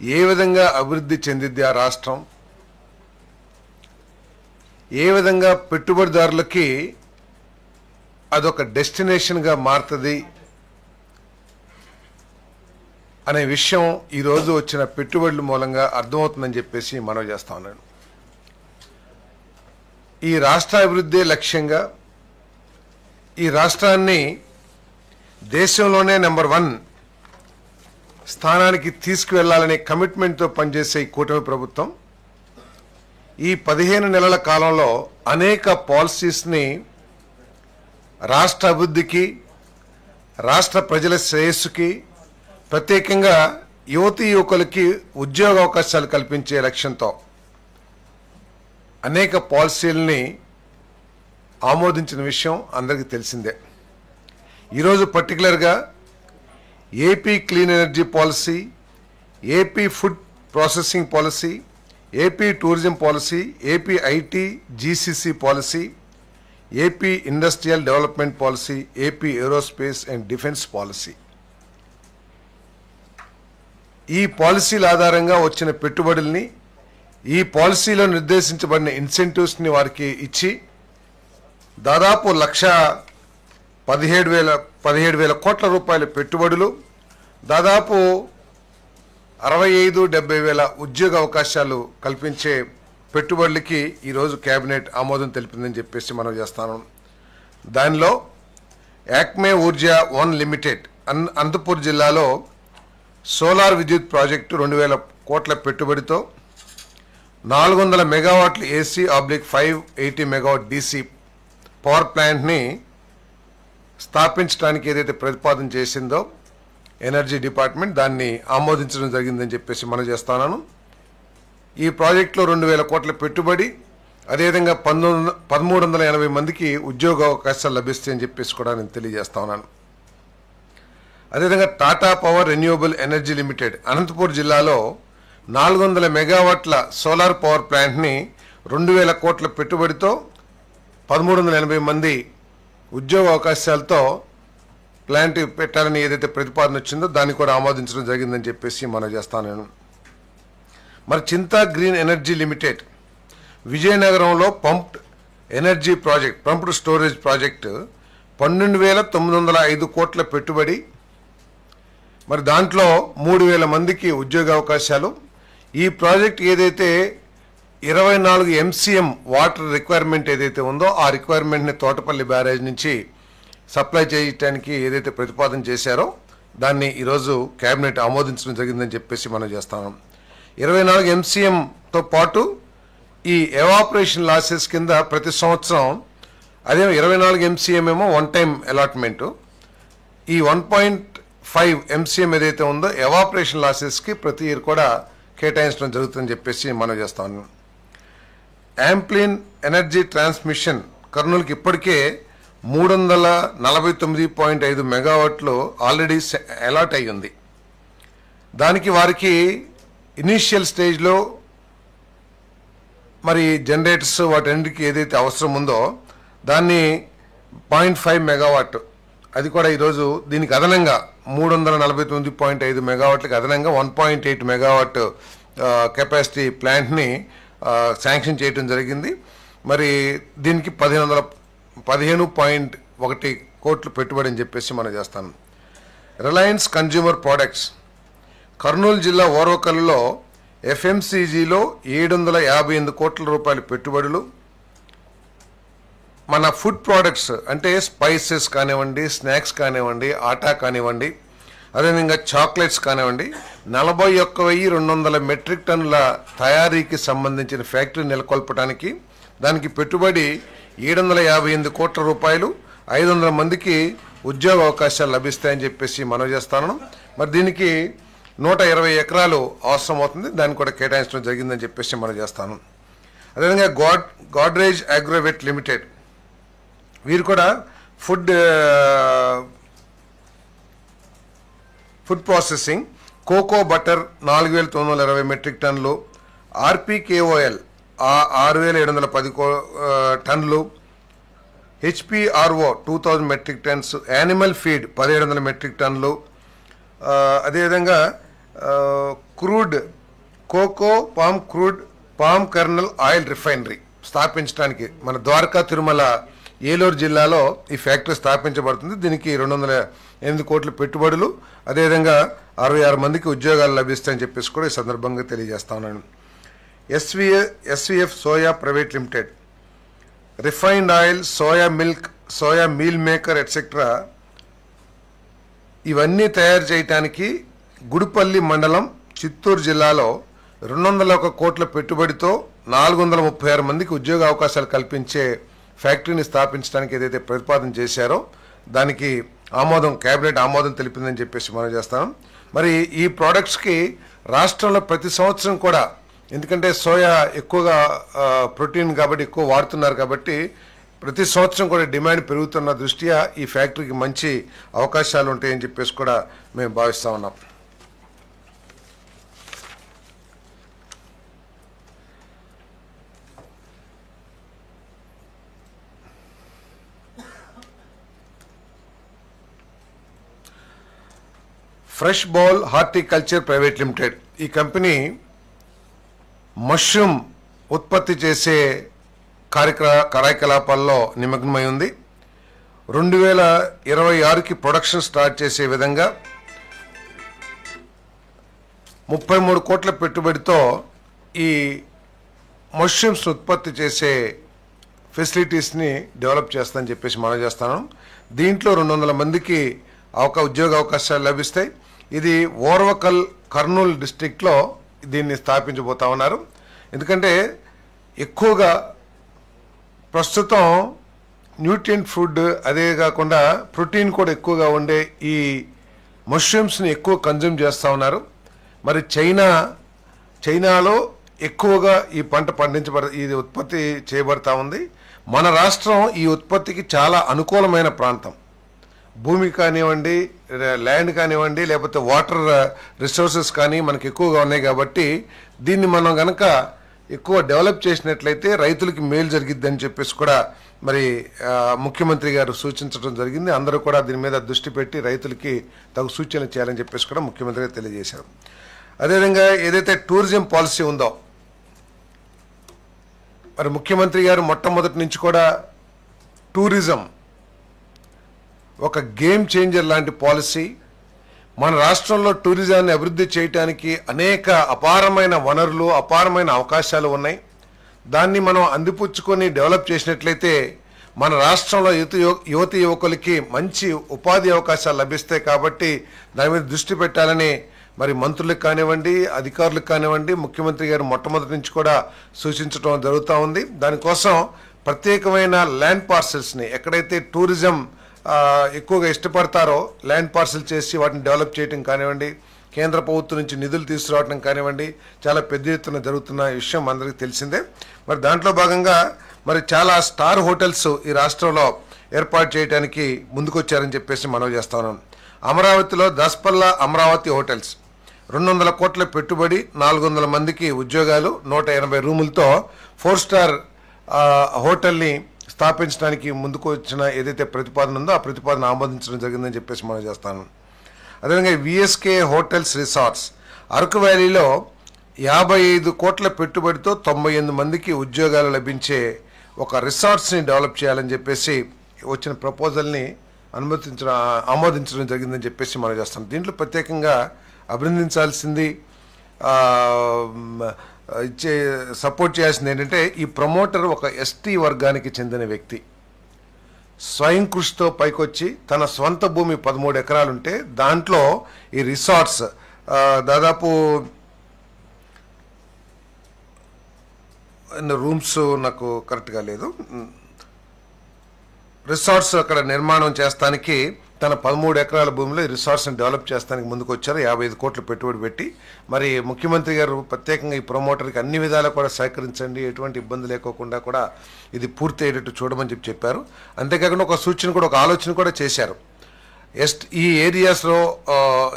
ఏ విధంగా అభివృద్ధి చెందిద్ది ఆ రాష్ట్రం, ఏ విధంగా పెట్టుబడిదారులకి అదొక డెస్టినేషన్గా మారుతుంది అనే విషయం ఈరోజు వచ్చిన పెట్టుబడుల మూలంగా అర్థమవుతుందని చెప్పేసి మనవి చేస్తా ఉన్నాను. ఈ రాష్ట్ర అభివృద్ధి లక్ష్యంగా ఈ రాష్ట్రాన్ని దేశంలోనే నెంబర్ 1 స్థానానికి తీసుకువెళ్లాలనే కమిట్మెంట్తో పనిచేసే ఈ కూటమి ప్రభుత్వం ఈ 15 నెలల కాలంలో అనేక పాలసీస్ని రాష్ట్ర అభివృద్ధికి, రాష్ట్ర ప్రజల శ్రేయస్సుకి, ప్రత్యేకంగా యువతీ యువకులకి ఉద్యోగ అవకాశాలు కల్పించే లక్ష్యంతో అనేక పాలసీలని ఆమోదించిన విషయం అందరికీ తెలిసిందే. ఈరోజు పర్టికులర్గా AP clean energy policy, AP food processing policy, AP tourism policy, AP IT GCC policy, AP industrial development policy, AP aerospace and defence policy, ఈ పాలసీల ఆధారంగా వచ్చిన పెట్టుబడుల్ని, ఈ పాలసీలో నిర్దేశించబడిన ఇన్సెంటివ్స్ని వారికి ఇచ్చి దాదాపు 1,17,000 కోట్ల రూపాయల పెట్టుబడులు, దాదాపు 65,000-70,000 ఉద్యోగ అవకాశాలు కల్పించే పెట్టుబడులకి ఈరోజు కేబినెట్ ఆమోదం తెలిపిందని చెప్పేసి మనం చేస్తాను. దానిలో యాక్మే ఊర్జా 1 లిమిటెడ్ అనంతపూర్ జిల్లాలో సోలార్ విద్యుత్ ప్రాజెక్టు 2,000 కోట్ల పెట్టుబడితో 400 మెగావాట్ల AC/580 మెగావాట్ DC పవర్ ప్లాంట్ని స్థాపించడానికి ఏదైతే ప్రతిపాదన చేసిందో ఎనర్జీ డిపార్ట్మెంట్, దాన్ని ఆమోదించడం జరిగిందని చెప్పేసి మనం చేస్తున్నాను. ఈ ప్రాజెక్టులో 2,000 కోట్ల పెట్టుబడి, అదేవిధంగా 1,380 మందికి ఉద్యోగ అవకాశాలు లభిస్తాయని చెప్పేసి కూడా నేను తెలియజేస్తా ఉన్నాను. అదేవిధంగా Tata power renewable energy limited Anantapur జిల్లాలో 400 మెగావాట్ల సోలార్ పవర్ ప్లాంట్ని 2,000 కోట్ల పెట్టుబడితో 1,380 మంది ఉద్యోగ అవకాశాలతో ప్లాంట్ పెట్టాలని ఏదైతే ప్రతిపాదన వచ్చిందో దాన్ని కూడా ఆమోదించడం జరిగిందని చెప్పేసి మనం చేస్తాను నేను. మరి చింతా గ్రీన్ ఎనర్జీ లిమిటెడ్ విజయనగరంలో pumped energy project, pumped storage project 12,905 కోట్ల పెట్టుబడి, మరి దాంట్లో 3,000 మందికి ఉద్యోగ అవకాశాలు. ఈ ప్రాజెక్ట్ ఏదైతే 24 MCM వాటర్ రిక్వైర్మెంట్ ఏదైతే ఉందో ఆ రిక్వైర్మెంట్ని తోటపల్లి బ్యారేజ్ నుంచి సప్లై చేయడానికి ఏదైతే ప్రతిపాదన చేశారో దాన్ని ఈరోజు కేబినెట్ ఆమోదించడం జరిగిందని చెప్పేసి మనం చేస్తాం. 24 MCMతో పాటు ఈ ఎవాపరేషన్ లాసెస్ కింద ప్రతి సంవత్సరం, అదే 24 MCM ఏమో 1 టైం అలాట్మెంటు, ఈ 1.5 MCM ఏదైతే ఉందో ఎవాపరేషన్ లాసెస్కి ప్రతి ఇయర్ కూడా కేటాయించడం జరుగుతుందని చెప్పేసి మనం చేస్తాను. యాంప్లిన్ ఎనర్జీ ట్రాన్స్మిషన్ కర్నూలుకి ఇప్పటికే 349.5 మెగావాట్లు ఆల్రెడీ అలాట్ అయ్యి ఉంది. దానికి వారికి ఇనీషియల్ స్టేజ్లో మరి జనరేటర్స్ వాటన్నిటికీ ఏదైతే అవసరం ఉందో దాన్ని 0.5 మెగావాట్, అది కూడా ఈరోజు దీనికి అదనంగా 349.5 మెగావాట్లకు అదనంగా 1.8 మెగావాట్ కెపాసిటీ ప్లాంట్ని శాంక్షన్ చేయడం జరిగింది. మరి దీనికి 15.1 కోట్లు పెట్టుబడి అని చెప్పేసి మనం చేస్తాను. రిలయన్స్ కన్జ్యూమర్ ప్రొడక్ట్స్ కర్నూలు జిల్లా ఓర్వకల్లులో FMCGలో 758 కోట్ల రూపాయల పెట్టుబడులు, మన ఫుడ్ ప్రోడక్ట్స్ అంటే స్పైసెస్ కానివ్వండి, స్నాక్స్ కానివ్వండి, ఆటా కానివ్వండి, అదేవిధంగా చాక్లెట్స్ కానివ్వండి, 41,200 మెట్రిక్ టన్నుల తయారీకి సంబంధించిన ఫ్యాక్టరీ నెలకొల్పడానికి దానికి పెట్టుబడి 758 కోట్ల రూపాయలు, 500 మందికి ఉద్యోగ అవకాశాలు లభిస్తాయని చెప్పేసి మనం చేస్తాను. మరి దీనికి 120 ఎకరాలు అవసరం అవుతుంది, దాన్ని కూడా కేటాయించడం జరిగిందని చెప్పేసి మనం చేస్తాను. అదేవిధంగా గోడ్రేజ్ అగ్రోవెట్ లిమిటెడ్, వీరు కూడా food processing, cocoa butter 4,920 metric టన్నులు, RPKOL 6,710 టన్నులు, HPRO 2,000 metric tons, animal feed 1,700 metric టన్నులు, అదేవిధంగా crude cocoa palm kernel oil refinery స్థాపించడానికి మన ద్వారకా తిరుమల ఏలూరు జిల్లాలో ఈ ఫ్యాక్టరీ స్థాపించబడుతుంది. దీనికి 208 కోట్ల పెట్టుబడులు, అదేవిధంగా 66 మందికి ఉద్యోగాలు లభిస్తాయని చెప్పేసి కూడా ఈ సందర్భంగా తెలియజేస్తా ఉన్నాను. SVF soya private limited refined oil, soya milk, soya meal maker etcetera ఇవన్నీ తయారు చేయడానికి గుడిపల్లి మండలం చిత్తూరు జిల్లాలో 201 కోట్ల పెట్టుబడితో 436 మందికి ఉద్యోగ అవకాశాలు కల్పించే ఫ్యాక్టరీని స్థాపించడానికి ఏదైతే ప్రతిపాదన చేశారో దానికి కేబినెట్ ఆమోదం తెలిపిందని చెప్పేసి మనం చేస్తాం. మరి ఈ ప్రోడక్ట్స్కి రాష్ట్రంలో ప్రతి సంవత్సరం కూడా, ఎందుకంటే సోయా ఎక్కువగా ప్రోటీన్ కాబట్టి ఎక్కువ వాడుతున్నారు కాబట్టి ప్రతి సంవత్సరం కూడా డిమాండ్ పెరుగుతున్న దృష్ట్యా ఈ ఫ్యాక్టరీకి మంచి అవకాశాలు ఉంటాయని చెప్పేసి కూడా మేము భావిస్తూ ఉన్నాం. Fresh bowl horticulture private limited ఈ కంపెనీ మష్రూమ్ ఉత్పత్తి చేసే కార్యకలాపాల్లో నిమగ్నమై ఉంది. 2026కి ప్రొడక్షన్ స్టార్ట్ చేసే విధంగా 33 కోట్ల పెట్టుబడితో ఈ మష్రూమ్స్ ఉత్పత్తి చేసే ఫెసిలిటీస్ని డెవలప్ చేస్తానని చెప్పేసి మనం చేస్తాను. దీంట్లో 200 మందికి ఉద్యోగ అవకాశాలు లభిస్తాయి. ఇది ఓర్వకల్ కర్నూలు డిస్ట్రిక్ట్లో దీన్ని స్థాపించబోతా ఉన్నారు. ఎందుకంటే ఎక్కువగా ప్రస్తుతం న్యూట్రియంట్ ఫుడ్, అదే కాకుండా ప్రోటీన్ కూడా ఎక్కువగా ఉండే ఈ మష్రూమ్స్ని ఎక్కువ కన్జ్యూమ్ చేస్తూ ఉన్నారు. మరి చైనాలో ఎక్కువగా ఈ పంట ఇది ఉత్పత్తి చేయబడతా ఉంది. మన రాష్ట్రం ఈ ఉత్పత్తికి చాలా అనుకూలమైన ప్రాంతం. భూమి కానివ్వండి, ల్యాండ్ కానివ్వండి, లేకపోతే వాటర్ రిసోర్సెస్ కానీ మనకి ఎక్కువగా ఉన్నాయి కాబట్టి దీన్ని మనం గనక ఎక్కువ డెవలప్ చేసినట్లయితే రైతులకి మేలు జరిగిద్దని చెప్పేసి కూడా మరి ముఖ్యమంత్రి గారు సూచించడం జరిగింది. అందరూ కూడా దీని మీద దృష్టి పెట్టి రైతులకి తగు సూచనలు చేయాలని చెప్పేసి కూడా ముఖ్యమంత్రి గారు తెలియజేశారు. అదేవిధంగా ఏదైతే టూరిజం పాలసీ ఉందో, మరి ముఖ్యమంత్రి గారు మొట్టమొదటి నుంచి కూడా టూరిజం ఒక గేమ్ చేంజర్ లాంటి పాలసీ, మన రాష్ట్రంలో టూరిజాన్ని అభివృద్ధి చేయడానికి అనేక అపారమైన వనరులు, అపారమైన అవకాశాలు ఉన్నాయి. దాన్ని మనం అందిపుచ్చుకొని డెవలప్ చేసినట్లయితే మన రాష్ట్రంలో యువతి యువకులకి మంచి ఉపాధి అవకాశాలు లభిస్తాయి. కాబట్టి దాని మీద దృష్టి పెట్టాలని మరి మంత్రులకు కానివ్వండి, అధికారులకు కానివ్వండి ముఖ్యమంత్రి గారు మొట్టమొదటి నుంచి కూడా సూచించడం జరుగుతూ ఉంది. దానికోసం ప్రత్యేకమైన ల్యాండ్ పార్సెల్స్ని ఎక్కడైతే టూరిజం ఎక్కువగా ఇష్టపడతారో ల్యాండ్ పార్సెల్ చేసి వాటిని డెవలప్ చేయడం కానివ్వండి, కేంద్ర ప్రభుత్వం నుంచి నిధులు తీసుకురావడం కానివ్వండి, చాలా పెద్ద ఎత్తున జరుగుతున్న విషయం అందరికీ తెలిసిందే. మరి దాంట్లో భాగంగా మరి చాలా స్టార్ హోటల్స్ ఈ రాష్ట్రంలో ఏర్పాటు చేయడానికి ముందుకొచ్చారని చెప్పేసి మనం చేస్తా ఉన్నాం. అమరావతిలో దస్పల్లా అమరావతి హోటల్స్ 200 కోట్ల పెట్టుబడి, 400 మందికి ఉద్యోగాలు, 180 రూములతో 4 స్టార్ హోటల్ని స్థాపించడానికి ముందుకు వచ్చిన ఏదైతే ప్రతిపాదన ఉందో ఆ ప్రతిపాదన ఆమోదించడం జరిగిందని చెప్పేసి మనం చేస్తాను. అదేవిధంగా విఎస్కే హోటల్స్ రిసార్ట్స్ అరకు వ్యాలీలో 55 కోట్ల పెట్టుబడితో 98 మందికి ఉద్యోగాలు లభించే ఒక రిసార్ట్స్ని డెవలప్ చేయాలని చెప్పేసి వచ్చిన ప్రపోజల్ని ఆమోదించడం జరిగిందని చెప్పేసి మనం చేస్తాం. దీంట్లో ప్రత్యేకంగా అభినందించాల్సింది, సపోర్ట్ చేయాల్సింది ఏంటంటే ఈ ప్రమోటర్ ఒక ఎస్టీ వర్గానికి చెందిన వ్యక్తి. స్వయం కృషితో పైకొచ్చి తన స్వంత భూమి 13 ఎకరాలుంటే దాంట్లో ఈ రిసార్ట్స్ దాదాపు రూమ్స్ నాకు కరెక్ట్గా లేదు, రిసార్ట్స్ అక్కడ నిర్మాణం చేస్తానికి తన 13 ఎకరాల భూమిలో ఈ రిసార్ట్స్ని డెవలప్ చేస్తానికి ముందుకు వచ్చారు. 55 కోట్ల పెట్టుబడి పెట్టి. మరి ముఖ్యమంత్రి గారు ప్రత్యేకంగా ఈ ప్రమోటర్కి అన్ని విధాలా కూడా సహకరించండి, ఎటువంటి ఇబ్బంది లేకోకుండా కూడా ఇది పూర్తి అయ్యేటట్టు చూడమని చెప్పారు. అంతేకాకుండా ఒక సూచన కూడా, ఒక ఆలోచన కూడా చేశారు. ఈ ఏరియాస్లో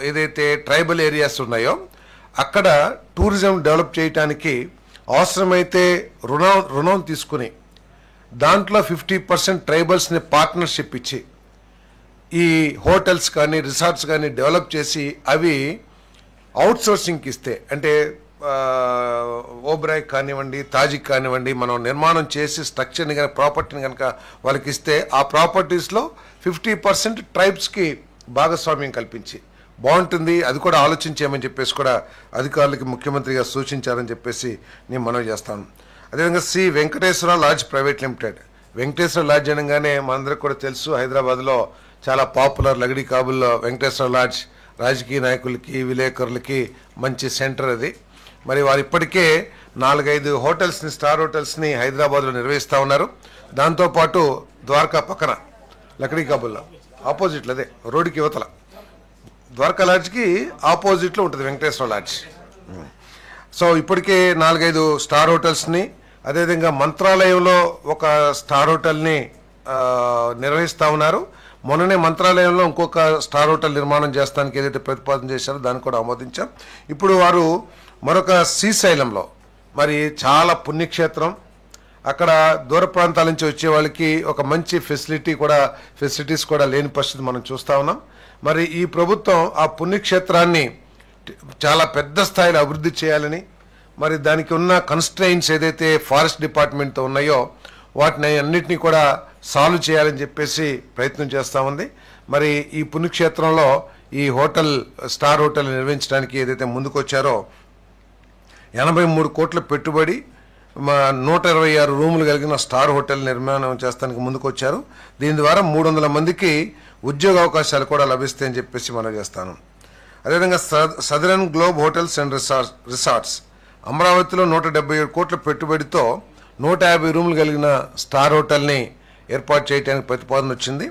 ఏదైతే ట్రైబల్ ఏరియాస్ ఉన్నాయో అక్కడ టూరిజం డెవలప్ చేయడానికి అవసరమైతే రుణం తీసుకుని దాంట్లో 50% ట్రైబల్స్ని పార్ట్నర్షిప్ ఇచ్చి ఈ హోటల్స్ కానీ రిసార్ట్స్ కానీ డెవలప్ చేసి అవి అవుట్సోర్సింగ్కి ఇస్తే, అంటే ఓబ్రాయ్ కానివ్వండి, తాజిక్ కానివ్వండి, మనం నిర్మాణం చేసి స్ట్రక్చర్ని కనుక, ప్రాపర్టీని కనుక వాళ్ళకి ఇస్తే ఆ ప్రాపర్టీస్లో 50% ట్రైబ్స్కి భాగస్వామ్యం కల్పించి బాగుంటుంది. అది కూడా ఆలోచించేయమని చెప్పేసి కూడా అధికారులకి ముఖ్యమంత్రి గారు సూచించారని చెప్పేసి నేను మనవి చేస్తాను. అదేవిధంగా Shri Venkateswara lodge private limited. Venkateswara lodge అనగానే మనందరికీ కూడా తెలుసు, హైదరాబాద్లో చాలా పాపులర్ లగడీ కాబుల్లో వెంకటేశ్వర లాడ్జ్ రాజకీయ నాయకులకి, విలేకరులకి మంచి సెంటర్ అది. మరి వారు ఇప్పటికే 4-5 హోటల్స్ని, స్టార్ హోటల్స్ని హైదరాబాద్లో నిర్వహిస్తూ ఉన్నారు. దాంతోపాటు ద్వారకా పక్కన లకడీ కాబుల్లో ఆపోజిట్లో, అదే రోడ్డుకి యువతల ద్వారకా లాడ్జ్కి ఆపోజిట్లో ఉంటుంది వెంకటేశ్వర లాడ్జ్. సో ఇప్పటికే 4-5 స్టార్ హోటల్స్ని, అదేవిధంగా మంత్రాలయంలో ఒక స్టార్ హోటల్ని నిర్వహిస్తూ ఉన్నారు. మొన్ననే మంత్రాలయంలో ఇంకొక స్టార్ హోటల్ నిర్మాణం చేస్తానికి ఏదైతే ప్రతిపాదన చేశారో దాన్ని కూడా ఆమోదించాం. ఇప్పుడు వారు మరొక శ్రీశైలంలో, మరి చాలా పుణ్యక్షేత్రం, అక్కడ దూర ప్రాంతాల నుంచి వచ్చే వాళ్ళకి ఒక మంచి ఫెసిలిటీస్ కూడా లేని పరిస్థితి మనం చూస్తూ ఉన్నాం. మరి ఈ ప్రభుత్వం ఆ పుణ్యక్షేత్రాన్ని చాలా పెద్ద స్థాయిలో అభివృద్ధి చేయాలని, మరి దానికి ఉన్న కన్స్ట్రెయిన్స్ ఏదైతే ఫారెస్ట్ డిపార్ట్మెంట్తో ఉన్నాయో వాటిని అన్నిటినీ కూడా సాల్వ్ చేయాలని చెప్పేసి ప్రయత్నం చేస్తూ ఉంది. మరి ఈ పుణ్యక్షేత్రంలో ఈ హోటల్, స్టార్ హోటల్ నిర్వహించడానికి ఏదైతే ముందుకొచ్చారో 83 కోట్ల పెట్టుబడి, 126 రూములు కలిగిన స్టార్ హోటల్ నిర్మాణం చేస్తానికి ముందుకొచ్చారు. దీని ద్వారా 300 మందికి ఉద్యోగ అవకాశాలు కూడా లభిస్తాయని చెప్పేసి మనం చేస్తాను. అదేవిధంగా southern globe hotels and resorts అమరావతిలో 177 కోట్ల పెట్టుబడితో 150 రూములు కలిగిన స్టార్ హోటల్ని ఏర్పాటు చేయడానికి ప్రతిపాదన వచ్చింది.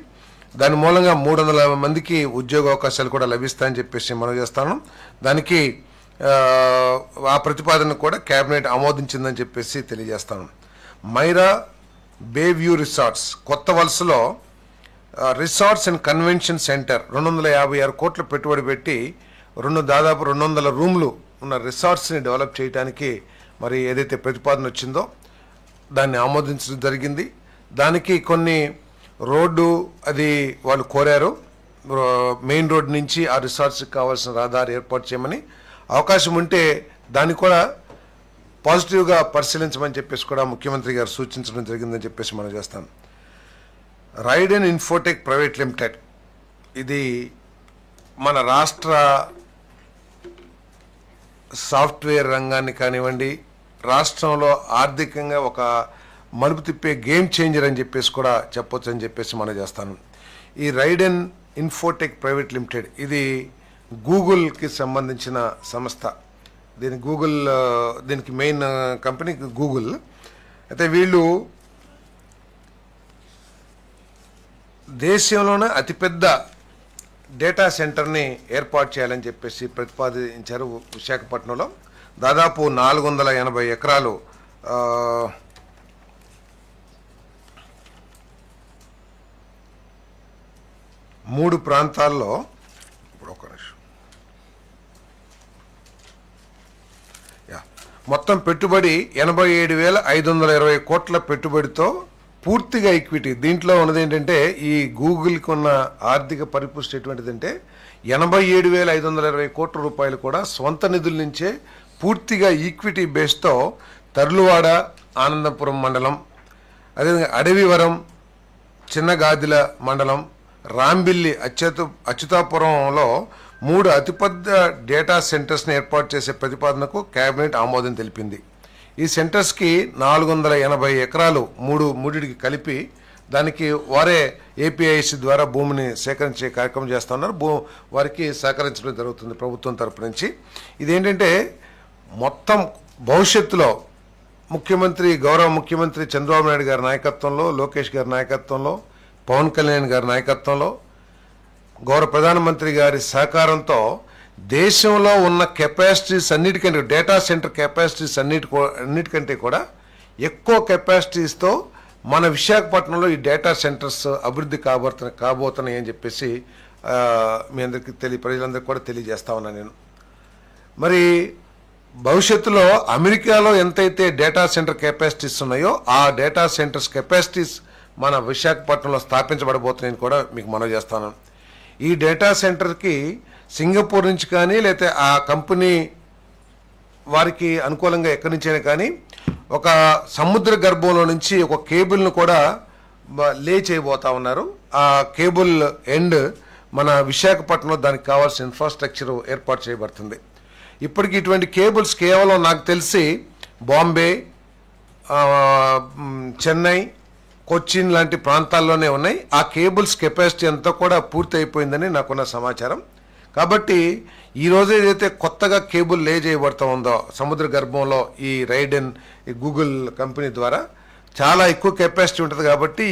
దాని మూలంగా 300 మందికి ఉద్యోగ అవకాశాలు కూడా లభిస్తాయని చెప్పేసి మనం చేస్తాను. దానికి ఆ ప్రతిపాదన కూడా కేబినెట్ ఆమోదించిందని చెప్పేసి తెలియజేస్తాను. మైరా బే వ్యూ రిసార్ట్స్ కొత్త వలసలో రిసార్ట్స్ అండ్ కన్వెన్షన్ సెంటర్ 256 కోట్ల పెట్టుబడి పెట్టి దాదాపు 200 రూమ్లు ఉన్న రిసార్ట్స్ని డెవలప్ చేయడానికి మరి ఏదైతే ప్రతిపాదన వచ్చిందో దాన్ని ఆమోదించడం జరిగింది. దానికి కొన్ని రోడ్డు అది వాళ్ళు కోరారు, మెయిన్ రోడ్ నుంచి ఆ రిసార్ట్స్కి కావాల్సిన రహదారి ఏర్పాటు చేయమని. అవకాశం ఉంటే దాన్ని కూడా పాజిటివ్గా పరిశీలించమని చెప్పేసి కూడా ముఖ్యమంత్రి గారు సూచించడం జరిగిందని చెప్పేసి మనం చేస్తాం. రైడెన్ ఇన్ఫోటెక్ ప్రైవేట్ లిమిటెడ్, ఇది మన రాష్ట్ర సాఫ్ట్వేర్ రంగాన్ని కానివ్వండి, రాష్ట్రంలో ఆర్థికంగా ఒక మలుపు తిప్పే గేమ్ చేంజర్ అని చెప్పేసి కూడా చెప్పొచ్చు అని చెప్పేసి మనం చేస్తాను. ఈ రైడెన్ ఇన్ఫోటెక్ ప్రైవేట్ లిమిటెడ్ ఇది గూగుల్కి సంబంధించిన సంస్థ. దీనికి మెయిన్ కంపెనీ గూగుల్. అయితే వీళ్ళు దేశంలోనే అతిపెద్ద డేటా సెంటర్ని ఏర్పాటు చేయాలని చెప్పేసి ప్రతిపాదించారు. విశాఖపట్నంలో దాదాపు 480 ఎకరాలు 3 ప్రాంతాల్లో, ఇప్పుడు ఒక నిమిషం, మొత్తం పెట్టుబడి 87,520 కోట్ల పెట్టుబడితో పూర్తిగా ఈక్విటీ. దీంట్లో ఉన్నది ఏంటంటే ఈ గూగుల్కి ఉన్న ఆర్థిక పరిపుష్టి ఎటువంటిదంటే 87,520 కోట్ల రూపాయలు కూడా స్వంత నిధుల నుంచే పూర్తిగా ఈక్విటీ బేస్తో తర్లువాడ, ఆనందపురం మండలం, అదేవిధంగా అడవివరం, చిన్నగాదిల మండలం, రాంబిల్లి, అచ్యుతాపురంలో 3 అతిపెద్ద డేటా సెంటర్స్ని ఏర్పాటు చేసే ప్రతిపాదనకు కేబినెట్ ఆమోదం తెలిపింది. ఈ సెంటర్స్కి 480 ఎకరాలు మూడిటికి కలిపి దానికి వారే ఏపీఐసి ద్వారా భూమిని సేకరించే కార్యక్రమం చేస్తున్నారు. వారికి సహకరించడం జరుగుతుంది ప్రభుత్వం తరపు నుంచి. ఇదేంటంటే మొత్తం భవిష్యత్తులో గౌరవ ముఖ్యమంత్రి చంద్రబాబు నాయుడు గారి నాయకత్వంలో, లోకేష్ గారి నాయకత్వంలో, పవన్ కళ్యాణ్ గారి నాయకత్వంలో, గౌరవ ప్రధానమంత్రి గారి సహకారంతో దేశంలో ఉన్న కెపాసిటీస్ అన్నిటికంటే, డేటా సెంటర్ కెపాసిటీస్ అన్నిటికంటే కూడా ఎక్కువ కెపాసిటీస్తో మన విశాఖపట్నంలో ఈ డేటా సెంటర్స్ అభివృద్ధి కాబోతున్నాయి అని చెప్పేసి మీ అందరికీ ప్రజలందరికీ కూడా తెలియజేస్తా ఉన్నాను నేను. మరి భవిష్యత్తులో అమెరికాలో ఎంతైతే డేటా సెంటర్ కెపాసిటీస్ ఉన్నాయో ఆ డేటా సెంటర్స్ కెపాసిటీస్ మన విశాఖపట్నంలో స్థాపించబడబోతున్నాయని కూడా మీకు మనవి చేస్తాను. ఈ డేటా సెంటర్కి సింగపూర్ నుంచి కానీ లేకపోతే ఆ కంపెనీ వారికి అనుకూలంగా ఎక్కడి నుంచైనా కానీ ఒక సముద్ర గర్భంలో నుంచి ఒక కేబుల్ను కూడా లే చేయబోతా ఉన్నారు. ఆ కేబుల్ ఎండ్ మన విశాఖపట్నంలో దానికి కావాల్సిన ఇన్ఫ్రాస్ట్రక్చర్ ఏర్పాటు చేయబడుతుంది. ఇప్పటికి ఇటువంటి కేబుల్స్ కేవలం నాకు తెలిసి బాంబే, చెన్నై, కొచ్చిన్ లాంటి ప్రాంతాల్లోనే ఉన్నాయి. ఆ కేబుల్స్ కెపాసిటీ అంతా కూడా పూర్తి అయిపోయిందని నాకున్న సమాచారం. కాబట్టి ఈరోజు ఏదైతే కొత్తగా కేబుల్ లే చేయబడుతూ ఉందో సముద్ర గర్భంలో ఈ రైడెన్ ఈ గూగుల్ కంపెనీ ద్వారా చాలా ఎక్కువ కెపాసిటీ ఉంటుంది. కాబట్టి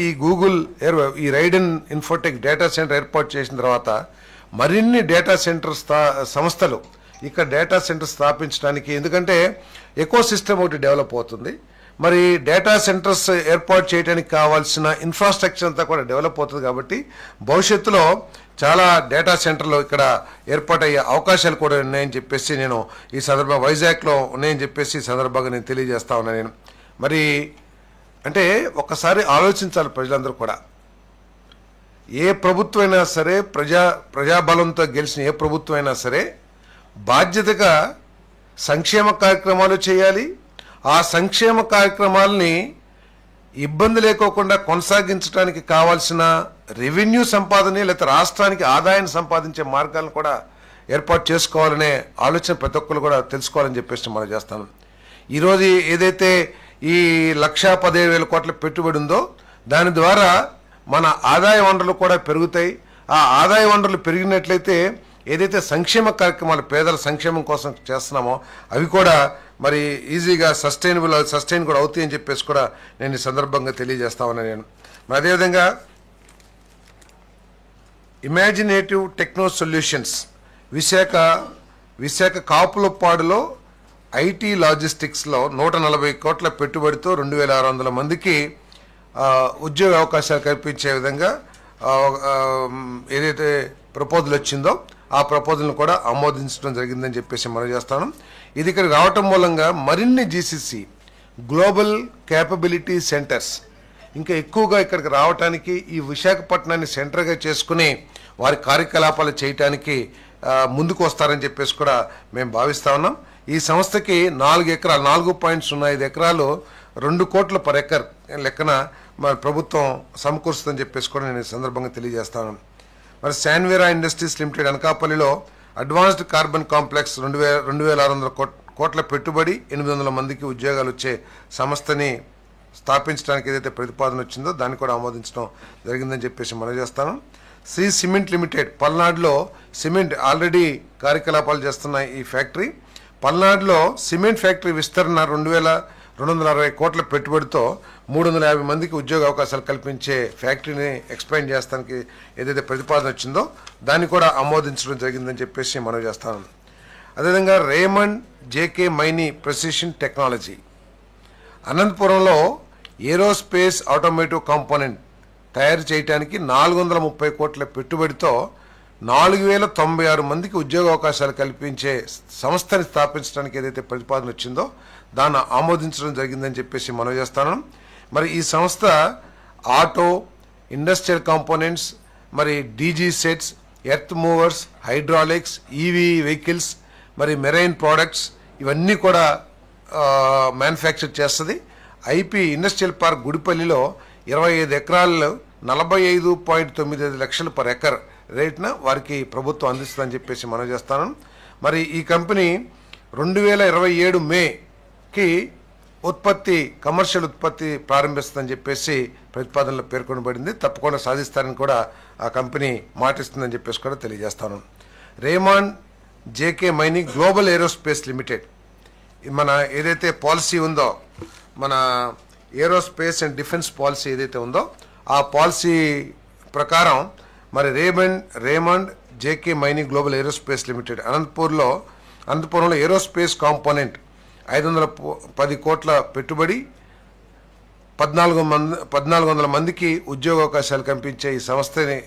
ఈ రైడెన్ ఇన్ఫోటెక్ డేటా సెంటర్ ఏర్పాటు చేసిన తర్వాత మరిన్ని డేటా సెంటర్ సంస్థలు ఇక్కడ డేటా సెంటర్ స్థాపించడానికి, ఎందుకంటే ఎకో సిస్టమ్ ఒకటి డెవలప్ అవుతుంది. మరి డేటా సెంటర్స్ ఏర్పాటు చేయడానికి కావాల్సిన ఇన్ఫ్రాస్ట్రక్చర్ అంతా కూడా డెవలప్ అవుతుంది. కాబట్టి భవిష్యత్తులో చాలా డేటా సెంటర్లు ఇక్కడ ఏర్పాటయ్యే అవకాశాలు కూడా ఉన్నాయని చెప్పేసి నేను ఈ సందర్భంగా వైజాగ్లో ఉన్నాయని చెప్పేసి ఈ సందర్భంగా నేను తెలియజేస్తా ఉన్నాను. నేను మరి అంటే ఒక్కసారి ఆలోచించాలి ప్రజలందరూ కూడా. ఏ ప్రభుత్వం అయినా సరే, ప్రజాబలంతో గెలిచిన ఏ ప్రభుత్వం అయినా సరే బాధ్యతగా సంక్షేమ కార్యక్రమాలు చేయాలి. ఆ సంక్షేమ కార్యక్రమాలని ఇబ్బంది లేకోకుండా కొనసాగించడానికి కావాల్సిన రెవెన్యూ సంపాదన లేదా రాష్ట్రానికి ఆదాయాన్ని సంపాదించే మార్గాలను కూడా ఏర్పాటు చేసుకోవాలనే ఆలోచన ప్రతి ఒక్కరు కూడా తెలుసుకోవాలని చెప్పేసి మనం చేస్తాను. ఈరోజు ఏదైతే ఈ 1,17,000 కోట్ల పెట్టుబడి ఉందో దాని ద్వారా మన ఆదాయ వనరులు కూడా పెరుగుతాయి. ఆ ఆదాయ వనరులు పెరిగినట్లయితే ఏదైతే సంక్షేమ కార్యక్రమాలు పేదల సంక్షేమం కోసం చేస్తున్నామో అవి కూడా మరి ఈజీగా సస్టైన్ కూడా అవుతాయని చెప్పేసి కూడా నేను ఈ సందర్భంగా తెలియజేస్తా ఉన్నాను. నేను మరి అదేవిధంగా ఇమాజినేటివ్ టెక్నో సొల్యూషన్స్ విశాఖ కాపులపాడులో ఐటీ లాజిస్టిక్స్లో 140 కోట్ల పెట్టుబడితో 2,600 మందికి ఉద్యోగ అవకాశాలు కల్పించే విధంగా ఏదైతే ప్రపోజల్ వచ్చిందో ఆ ప్రపోజల్ను కూడా ఆమోదించడం జరిగిందని చెప్పేసి మనం చేస్తాను. ఇది ఇక్కడ రావటం మూలంగా మరిన్ని జీసీసీ గ్లోబల్ క్యాపబిలిటీ సెంటర్స్ ఇంకా ఎక్కువగా ఇక్కడికి రావటానికి, ఈ విశాఖపట్నాన్ని సెంటర్గా చేసుకుని వారి కార్యకలాపాలు చేయటానికి ముందుకు వస్తారని చెప్పేసి కూడా మేము భావిస్తా ఉన్నాం. ఈ సంస్థకి 4.05 ఎకరాలు 2 కోట్ల పర్ ఎకర్ లెక్కన మరి ప్రభుత్వం సమకూరుస్తుందని చెప్పేసి కూడా నేను ఈ సందర్భంగా తెలియజేస్తాను. మరి శాన్వేరా ఇండస్ట్రీస్ లిమిటెడ్ అనకాపల్లిలో అడ్వాన్స్డ్ కార్బన్ కాంప్లెక్స్ 2,600 కోట్ల పెట్టుబడి 800 మందికి ఉద్యోగాలు వచ్చే సంస్థని స్థాపించడానికి ఏదైతే ప్రతిపాదన వచ్చిందో దాన్ని కూడా ఆమోదించడం జరిగిందని చెప్పేసి మనం చేస్తాను. శ్రీ సిమెంట్ లిమిటెడ్ పల్నాడులో సిమెంట్ ఆల్రెడీ కార్యకలాపాలు చేస్తున్న ఈ ఫ్యాక్టరీ, పల్నాడులో సిమెంట్ ఫ్యాక్టరీ విస్తరణ 2,260 కోట్ల పెట్టుబడితో 350 మందికి ఉద్యోగ అవకాశాలు కల్పించే ఫ్యాక్టరీని ఎక్స్పాండ్ చేస్తానికి ఏదైతే ప్రతిపాదన వచ్చిందో దాన్ని కూడా ఆమోదించడం జరిగిందని చెప్పేసి మనం చేస్తాను. అదేవిధంగా రేమండ్ జేకే మైనీ ప్రెసిషన్ టెక్నాలజీ అనంతపురంలో ఏరోస్పేస్ ఆటోమేటివ్ కాంపోనెంట్ తయారు చేయడానికి 430 కోట్ల పెట్టుబడితో 4,096 మందికి ఉద్యోగ అవకాశాలు కల్పించే సంస్థని స్థాపించడానికి ఏదైతే ప్రతిపాదన వచ్చిందో దాన్ని ఆమోదించడం జరిగిందని చెప్పేసి మనం చేస్తాను. మరి ఈ సంస్థ ఆటో, ఇండస్ట్రియల్ కాంపోనెంట్స్, మరి DG sets, earth movers, hydraulics, EV vehicles, మరి మెరైన్ ప్రోడక్ట్స్ ఇవన్నీ కూడా మ్యానుఫ్యాక్చర్ చేస్తుంది. ఐపీ ఇండస్ట్రియల్ పార్క్ గుడిపల్లిలో 25 ఎకరాల్లో 45.95 లక్షలు పర్ ఎకర్ రేట్న వారికి ప్రభుత్వం అందిస్తుందని చెప్పేసి మనం చేస్తాను. మరి ఈ కంపెనీ 2027 మేకి కమర్షియల్ ఉత్పత్తి ప్రారంభిస్తుందని చెప్పేసి ప్రతిపాదనలో పేర్కొనబడింది. తప్పకుండా సాధిస్తారని కూడా ఆ కంపెనీ మాటిస్తుందని చెప్పేసి కూడా తెలియజేస్తాను. Raymond JK mining global aerospace limited మన ఏదైతే పాలసీ ఉందో, మన ఏరోస్పేస్ అండ్ డిఫెన్స్ పాలసీ ఏదైతే ఉందో ఆ పాలసీ ప్రకారం మరి Raymond JK mining global aerospace limited అనంతపురంలో ఏరోస్పేస్ కాంపోనెంట్ 510 కోట్ల పెట్టుబడి 1,400 మందికి ఉద్యోగ అవకాశాలు కల్పించే ఈ సంస్థని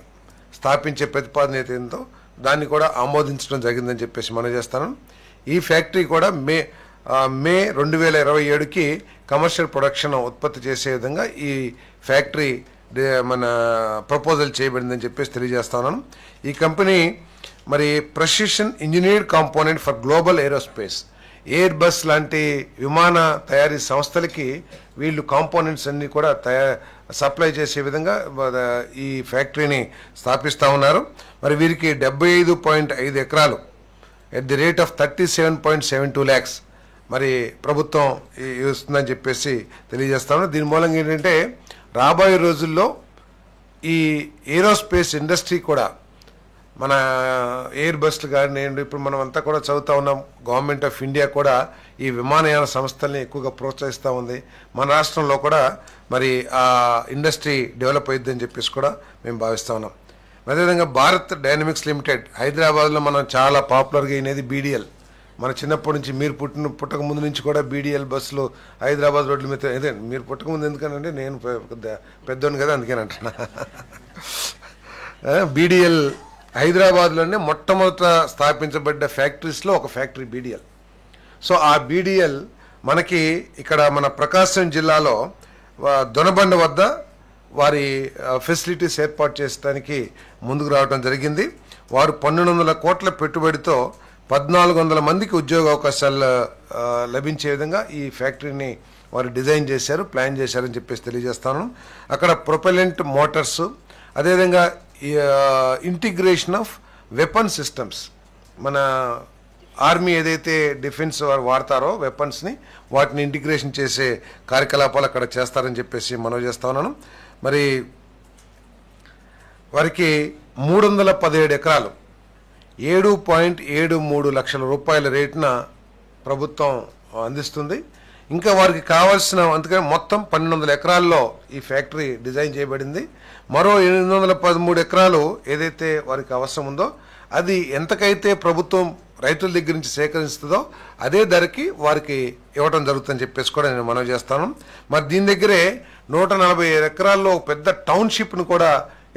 స్థాపించే ప్రతిపాదన ఏదైందో దాన్ని కూడా ఆమోదించడం జరిగిందని చెప్పేసి మనం చేస్తాను. ఈ ఫ్యాక్టరీ కూడా మే 2027కి కమర్షియల్ ప్రొడక్షన్ ఉత్పత్తి చేసే విధంగా ఈ ఫ్యాక్టరీ మన ప్రపోజల్ చేయబడిందని చెప్పేసి తెలియజేస్తున్నాను. ఈ కంపెనీ మరి precision engineered component for global aerospace, air bus లాంటి విమాన తయారీ సంస్థలకి వీళ్ళు కాంపోనెంట్స్ అన్నీ కూడా సప్లై చేసే విధంగా ఈ ఫ్యాక్టరీని స్థాపిస్తూ ఉన్నారు. మరి వీరికి 75.5 ఎకరాలు at the rate of 37.72 lakhs మరి ప్రభుత్వం ఇస్తుందని చెప్పేసి తెలియజేస్తాను. దీని మూలంగా ఏంటంటే రాబోయే రోజుల్లో ఈ ఏరోస్పేస్ ఇండస్ట్రీ కూడా మన ఎయిర్ బస్లు కానీ ఇప్పుడు మనం అంతా కూడా చదువుతూ ఉన్నాం. గవర్నమెంట్ ఆఫ్ ఇండియా కూడా ఈ విమానయాన సంస్థల్ని ఎక్కువగా ప్రోత్సహిస్తూ ఉంది. మన రాష్ట్రంలో కూడా మరి ఆ ఇండస్ట్రీ డెవలప్ అయ్యిద్దని చెప్పేసి కూడా మేము భావిస్తూ ఉన్నాం. అదేవిధంగా భారత్ డైనమిక్స్ లిమిటెడ్ హైదరాబాద్లో మనం చాలా పాపులర్గా అయినది బీడీఎల్. మన చిన్నప్పటి నుంచి మీరు పుట్టక ముందు నుంచి కూడా బీడీఎల్ బస్సులు హైదరాబాద్ రోడ్ల మీద అదే మీరు పుట్టక ముందు ఎందుకనంటే నేను పెద్దోని కదా అందుకని అంటున్నా. బీడీఎల్ హైదరాబాద్లోనే మొట్టమొదట స్థాపించబడ్డ ఫ్యాక్టరీస్లో ఒక ఫ్యాక్టరీ బీడీఎల్. సో ఆ బీడీఎల్ మనకి ఇక్కడ మన ప్రకాశం జిల్లాలో దొనబండ వద్ద వారి ఫెసిలిటీస్ ఏర్పాటు చేయడానికి ముందుకు రావడం జరిగింది. వారు 1200 కోట్ల పెట్టుబడితో 1400 మందికి ఉద్యోగ అవకాశాలు లభించే విధంగా ఈ ఫ్యాక్టరీని వారు డిజైన్ చేశారు, ప్లాన్ చేశారని చెప్పేసి తెలియజేస్తాను. అక్కడ ప్రొపెలెంట్ మోటార్స్, అదేవిధంగా ఇంటిగ్రేషన్ ఆఫ్ వెపన్ సిస్టమ్స్, మన ఆర్మీ ఏదైతే డిఫెన్స్ వారు వాడతారో వెపన్స్ని వాటిని ఇంటిగ్రేషన్ చేసే కార్యకలాపాలు అక్కడ చేస్తారని చెప్పేసి మనవి చేస్తా ఉన్నాను. మరి వారికి 317 ఎకరాలు 7.73 లక్షల రూపాయల రేటున ప్రభుత్వం అందిస్తుంది. ఇంకా వారికి కావాల్సిన అందుకని మొత్తం 1200 ఎకరాల్లో ఈ ఫ్యాక్టరీ డిజైన్ చేయబడింది. మరో 813 ఎకరాలు ఏదైతే వారికి అవసరం ఉందో అది ఎంతకైతే ప్రభుత్వం రైతుల దగ్గర నుంచి సేకరిస్తుందో అదే ధరకి వారికి ఇవ్వడం జరుగుతుందని చెప్పేసి కూడా నేను మనవి చేస్తాను. మరి దీని దగ్గరే 140 ఎకరాల్లో పెద్ద టౌన్షిప్ను కూడా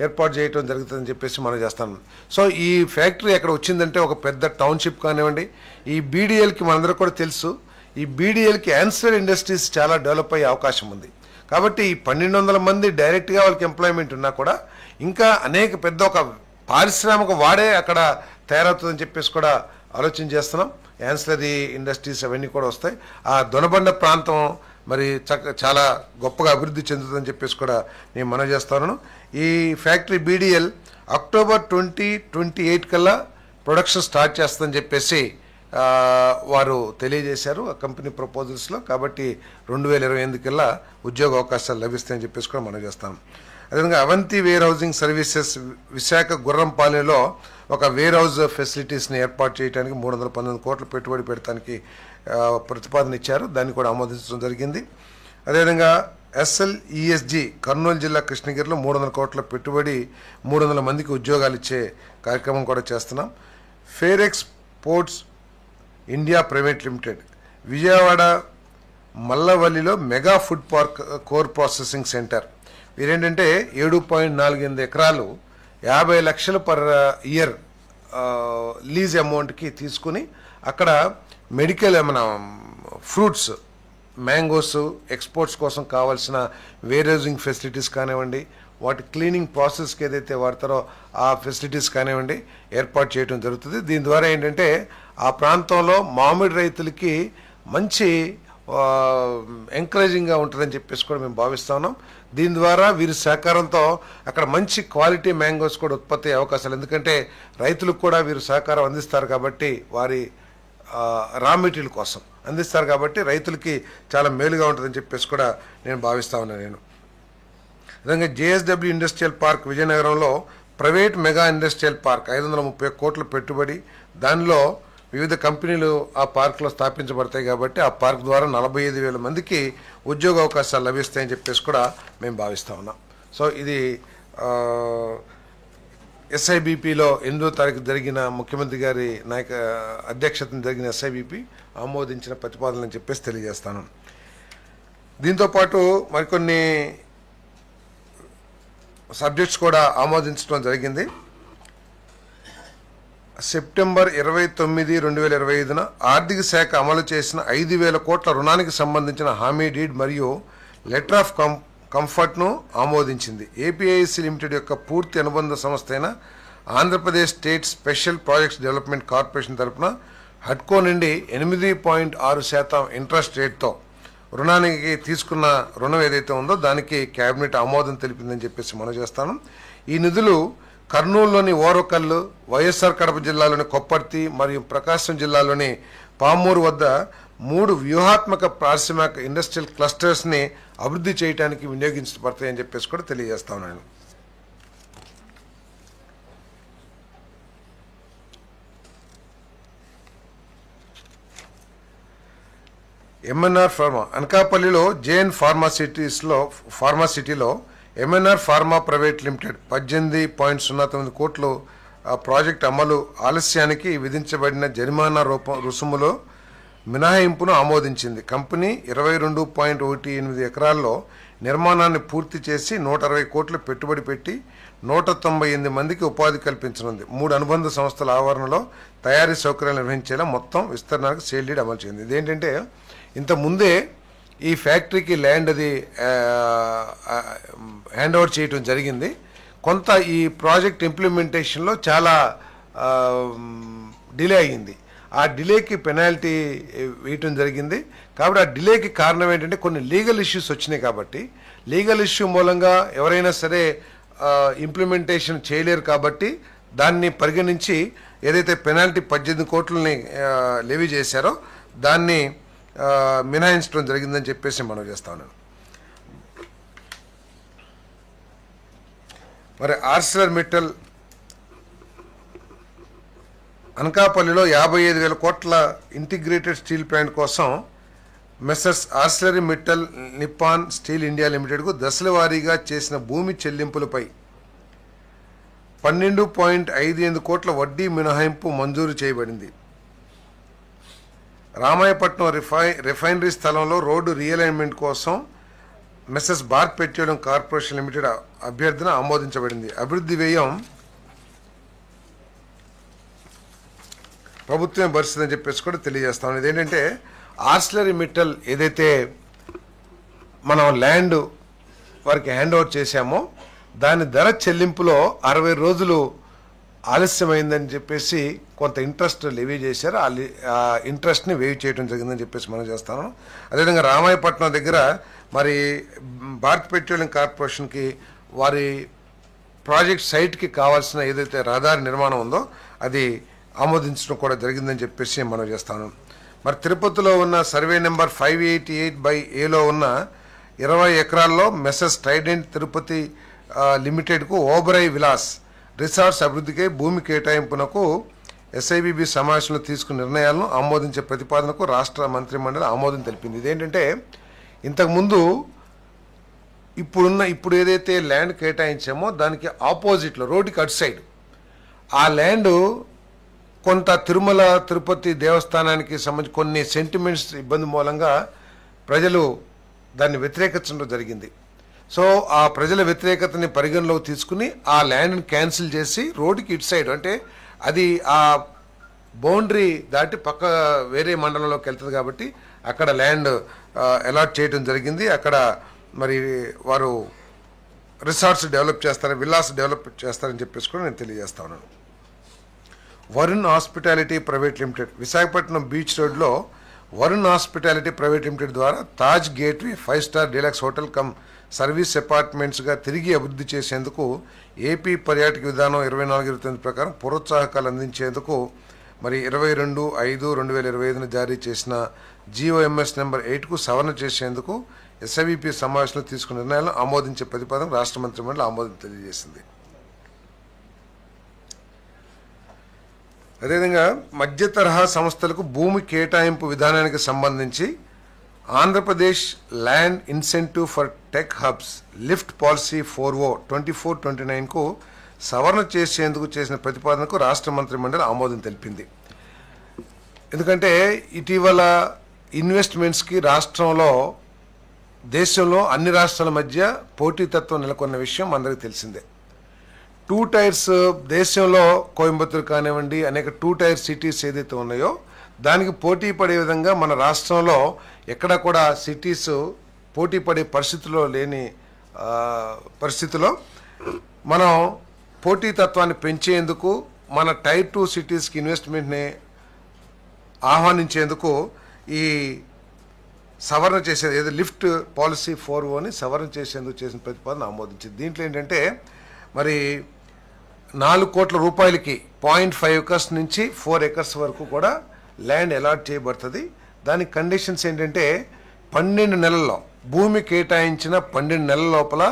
ఏర్పాటు చేయడం జరుగుతుందని చెప్పేసి మనం చేస్తాను. సో ఈ ఫ్యాక్టరీ ఎక్కడ వచ్చిందంటే ఒక పెద్ద టౌన్షిప్ కానివ్వండి. ఈ బీడీఎల్కి మనందరూ కూడా తెలుసు, ఈ బీడీఎల్కి యాన్సిలరీ ఇండస్ట్రీస్ చాలా డెవలప్ అయ్యే అవకాశం ఉంది. కాబట్టి ఈ 1200 మంది డైరెక్ట్గా వాళ్ళకి ఎంప్లాయ్మెంట్ ఉన్నా కూడా ఇంకా అనేక పెద్ద ఒక పారిశ్రామిక వాడే అక్కడ తయారవుతుందని చెప్పేసి కూడా ఆలోచన చేస్తున్నాం. యాన్సిలరీ ఇండస్ట్రీస్ అవన్నీ కూడా వస్తాయి. ఆ దొనబండ ప్రాంతం మరి చాలా గొప్పగా అభివృద్ధి చెందుతుందని చెప్పేసి కూడా నేను మనవి చేస్తున్నాను. ఈ ఫ్యాక్టరీ బీడీఎల్ అక్టోబర్ 2028 కల్లా ప్రొడక్షన్ స్టార్ట్ చేస్తుందని చెప్పేసి వారు తెలియజేశారు ఆ కంపెనీ ప్రపోజల్స్లో. కాబట్టి 2028 కల్లా ఉద్యోగ అవకాశాలు లభిస్తాయని చెప్పేసి కూడా మనం చేస్తాం. అదేవిధంగా Avanti warehousing services Visakha గుర్రంపాలెంలో ఒక వేర్ హౌస్ ఫెసిలిటీస్ని ఏర్పాటు చేయడానికి 319 కోట్ల పెట్టుబడి పెడతానికి ప్రతిపాదన ఇచ్చారు. దాన్ని కూడా ఆమోదించడం జరిగింది. అదేవిధంగా SLESG కర్నూలు జిల్లా కృష్ణగిరిలో 300 కోట్ల పెట్టుబడి 300 మందికి ఉద్యోగాలు ఇచ్చే కార్యక్రమం కూడా చేస్తున్నాం. ఫేరెక్స్ ports India private limited Vijayawada మల్లవల్లిలో mega food park core processing centre. వీరేంటంటే 7.48 ఎకరాలు 50 లక్షలు పర్ ఇయర్ లీజ్ అమౌంట్కి తీసుకుని అక్కడ మెడికల్ ఏమైనా ఫ్రూట్స్, మ్యాంగోస్ ఎక్స్పోర్ట్స్ కోసం కావాల్సిన వేర్హౌసింగ్ ఫెసిలిటీస్ కానివ్వండి, వాటి క్లీనింగ్ ప్రాసెస్కి ఏదైతే వాడతారో ఆ ఫెసిలిటీస్ కానివ్వండి ఏర్పాటు చేయడం జరుగుతుంది. దీని ద్వారా ఏంటంటే ఆ ప్రాంతంలో మామిడి రైతులకి మంచి ఎంకరేజింగ్గా ఉంటుందని చెప్పేసి కూడా మేము భావిస్తా ఉన్నాం. దీని ద్వారా వీరి సహకారంతో అక్కడ మంచి క్వాలిటీ మ్యాంగోస్ కూడా ఉత్పత్తి అయ్యే అవకాశాలు, ఎందుకంటే రైతులకు కూడా వీరు సహకారం అందిస్తారు కాబట్టి వారి రా మెటీరియల్ కోసం అందిస్తారు కాబట్టి రైతులకి చాలా మేలుగా ఉంటుందని చెప్పేసి కూడా నేను భావిస్తా ఉన్నాను. విధంగా JSW ఇండస్ట్రియల్ పార్క్ విజయనగరంలో ప్రైవేట్ మెగా ఇండస్ట్రియల్ పార్క్ 530 కోట్ల పెట్టుబడి, దానిలో వివిధ కంపెనీలు ఆ పార్క్లో స్థాపించబడతాయి కాబట్టి ఆ పార్క్ ద్వారా 45,000 మందికి ఉద్యోగ అవకాశాలు లభిస్తాయని చెప్పేసి కూడా మేము భావిస్తూ ఉన్నాం. సో ఇది SIBPలో 8వ తారీఖు జరిగిన ముఖ్యమంత్రి గారి అధ్యక్షతన జరిగిన SIBP ఆమోదించిన ప్రతిపాదనలు అని చెప్పేసి తెలియజేస్తాను. దీంతోపాటు మరికొన్ని సబ్జెక్ట్స్ కూడా ఆమోదించడం జరిగింది. సెప్టెంబర్ 29, 2025న ఆర్థిక శాఖ అమలు చేసిన 5,000 కోట్ల రుణానికి సంబంధించిన హామీ డీడ్ మరియు లెటర్ ఆఫ్ కంఫర్ట్ను ఆమోదించింది. APIC లిమిటెడ్ యొక్క పూర్తి అనుబంధ సంస్థ అయిన Andhra Pradesh state special projects development corporation తరఫున హడ్కో నుండి 8.6% ఇంట్రెస్ట్ రేట్తో రుణానికి తీసుకున్న రుణం ఏదైతే ఉందో దానికి కేబినెట్ ఆమోదం తెలిపిందని చెప్పేసి మనం చేస్తాను. ఈ నిధులు కర్నూలులోని ఓరకల్లు, వైఎస్ఆర్ కడప జిల్లాలోని కొప్పర్తి మరియు ప్రకాశం జిల్లాలోని పామూరు వద్ద 3 వ్యూహాత్మక పారిశ్రామిక ఇండస్ట్రియల్ క్లస్టర్స్ని అభివృద్ధి చేయడానికి వినియోగించబడతాయని చెప్పేసి కూడా తెలియజేస్తా ఉన్నాను. ఎంఎన్ఆర్ ఫార్మా అనకాపల్లిలో జేఎన్ ఫార్మాసిటీలో ఎంఎన్ఆర్ ఫార్మా ప్రైవేట్ లిమిటెడ్ 18.09 కోట్లు ప్రాజెక్ట్ అమలు ఆలస్యానికి విధించబడిన జరిమానా రుసుములో మినహాయింపును ఆమోదించింది. కంపెనీ 22.18 ఎకరాల్లో నిర్మాణాన్ని పూర్తి చేసి 160 కోట్లు పెట్టుబడి పెట్టి 198 మందికి ఉపాధి కల్పించనుంది. 3 అనుబంధ సంస్థల ఆవరణలో తయారీ సౌకర్యాలు నిర్వహించేలా మొత్తం విస్తరణకు సేల్ డీడ్ అమలు చేయింది. ఇదేంటంటే ఇంత ముందే ఈ ఫ్యాక్టరీకి ల్యాండ్ అది హ్యాండ్ ఓవర్ చేయడం జరిగింది. కొంత ఈ ప్రాజెక్ట్ ఇంప్లిమెంటేషన్లో చాలా డిలే అయ్యింది. ఆ డిలేకి పెనాల్టీ వేయటం జరిగింది. కాబట్టి ఆ డిలేకి కారణం ఏంటంటే కొన్ని లీగల్ ఇష్యూస్ వచ్చినాయి. కాబట్టి లీగల్ ఇష్యూ మూలంగా ఎవరైనా సరే ఇంప్లిమెంటేషన్ చేయలేరు. కాబట్టి దాన్ని పరిగణించి ఏదైతే పెనాల్టీ 18 కోట్లని లెవీ చేశారో దాన్ని మినహాయించడం జరిగిందని చెప్పేసి మనం చేస్తా ఉన్నాను. మరి ఆర్సిలర్ మిట్టల్ అనకాపల్లిలో 55,000 కోట్ల ఇంటిగ్రేటెడ్ స్టీల్ ప్లాంట్ కోసం messrs Arcelor Mittal Nippon steel India లిమిటెడ్కు దశల వారీగా చేసిన భూమి చెల్లింపులపై 12.58 కోట్ల వడ్డీ మినహాయింపు మంజూరు చేయబడింది. రామాయపట్నం రిఫైనరీ స్థలంలో రోడ్డు రీఅలైన్మెంట్ కోసం Messrs Bharat petroleum corporation limited అభ్యర్థన ఆమోదించబడింది. అభివృద్ధి వ్యయం ప్రభుత్వమే భరిస్తుందని చెప్పేసి కూడా తెలియజేస్తాం. ఇదేంటంటే ఆర్సిలరీ మిట్టల్ ఏదైతే మనం ల్యాండ్ వారికి హ్యాండ్ ఓవర్ చేశామో దాని ధర చెల్లింపులో 60 రోజులు ఆలస్యమైందని చెప్పేసి కొంత ఇంట్రెస్ట్ లెవీ చేశారు. ఆ ఇంట్రెస్ట్ని వేవ్ చేయడం జరిగిందని చెప్పేసి మనం చేస్తాను. అదేవిధంగా రామాయపట్నం దగ్గర మరి భారత్ పెట్రోలియం కార్పొరేషన్కి వారి ప్రాజెక్ట్ సైట్కి కావాల్సిన ఏదైతే రహదారి నిర్మాణం ఉందో అది ఆమోదించడం కూడా జరిగిందని చెప్పేసి మనం చేస్తాను. మరి తిరుపతిలో ఉన్న సర్వే నెంబర్ 588/Aలో ఉన్న 20 ఎకరాల్లో మెసర్స్ ట్రైడెంట్ తిరుపతి లిమిటెడ్కు ఓబరై విలాస్ రిసార్ట్స్ అభివృద్ధికై భూమి కేటాయింపునకు ఎస్ఐబిబి సమావేశంలో తీసుకున్న నిర్ణయాలను ఆమోదించే ప్రతిపాదనకు రాష్ట్ర మంత్రిమండలి ఆమోదం తెలిపింది. ఇదేంటంటే ఇంతకుముందు ఇప్పుడు ఏదైతే ల్యాండ్ కేటాయించామో దానికి ఆపోజిట్లో రోడ్డుకి అటు సైడ్ ఆ ల్యాండ్ కొంత తిరుమల తిరుపతి దేవస్థానానికి సంబంధించి కొన్ని సెంటిమెంట్స్ ఇబ్బంది మూలంగా ప్రజలు దాన్ని వ్యతిరేకించడం జరిగింది. సో ఆ ప్రజల వ్యతిరేకతని పరిగణలోకి తీసుకుని ఆ ల్యాండ్ని క్యాన్సిల్ చేసి రోడ్డుకి ఇటు సైడ్ అంటే అది ఆ బౌండరీ దాటి పక్క వేరే మండలంలోకి వెళ్తుంది కాబట్టి అక్కడ ల్యాండ్ అలాట్ చేయడం జరిగింది. అక్కడ మరి వారు రిసార్ట్స్ డెవలప్ చేస్తారని విల్లాస్ డెవలప్ చేస్తారని చెప్పేసి కూడా నేను తెలియజేస్తా ఉన్నాను. Varun hospitality private limited Visakhapatnam beach రోడ్లో వరుణ్ హాస్పిటాలిటీ ప్రైవేట్ లిమిటెడ్ ద్వారా Taj Gateway 5 star deluxe hotel cum service అపార్ట్మెంట్స్గా తిరిగి అభివృద్ధి చేసేందుకు ఏపీ పర్యాటక విధానం 24-29 ప్రకారం ప్రోత్సాహకాలు అందించేందుకు మరి 22/5/2025 జారీ చేసిన GOMS నెంబర్ 8కు సవరణ చేసేందుకు ఎస్ఐబిపి సమావేశంలో తీసుకున్న నిర్ణయాలను ఆమోదించే ప్రతిపాదన రాష్ట్ర మంత్రిమండలి ఆమోదం తెలియజేసింది. అదేవిధంగా మధ్య తరహా సంస్థలకు భూమి కేటాయింపు విధానానికి సంబంధించి Andhra Pradesh land incentive for tech hubs LIFT policy 4/24/29కు సవరణ చేసేందుకు చేసిన ప్రతిపాదనకు రాష్ట్ర మంత్రిమండలి ఆమోదం తెలిపింది. ఎందుకంటే ఇటీవల ఇన్వెస్ట్మెంట్స్కి దేశంలో అన్ని రాష్ట్రాల మధ్య పోటీతత్వం నెలకొన్న విషయం అందరికీ తెలిసిందే. 2 టైర్స్ దేశంలో కోయంబత్తూరు కానివ్వండి అనేక 2 టైర్ సిటీస్ ఏదైతే ఉన్నాయో దానికి పోటీ పడే విధంగా మన రాష్ట్రంలో ఎక్కడ కూడా సిటీస్ పోటీ పడే పరిస్థితిలో లేని పరిస్థితిలో మనం పోటీతత్వాన్ని పెంచేందుకు మన టైర్ 2 సిటీస్కి ఇన్వెస్ట్మెంట్ని ఆహ్వానించేందుకు ఈ సవరణ చేసేది ఏదో లిఫ్ట్ పాలసీ 4.0ని సవరణ చేసేందుకు చేసిన ప్రతిపాదన ఆమోదించింది. దీంట్లో ఏంటంటే మరి 4 కోట్ల రూపాయలకి 0.5 ఎకర్స్ నుంచి 4 ఎకర్స్ వరకు కూడా ల్యాండ్ అలాట్ చేయబడుతుంది. దానికి కండిషన్స్ ఏంటంటే 12 నెలల్లో భూమి కేటాయించిన 12 నెలల లోపల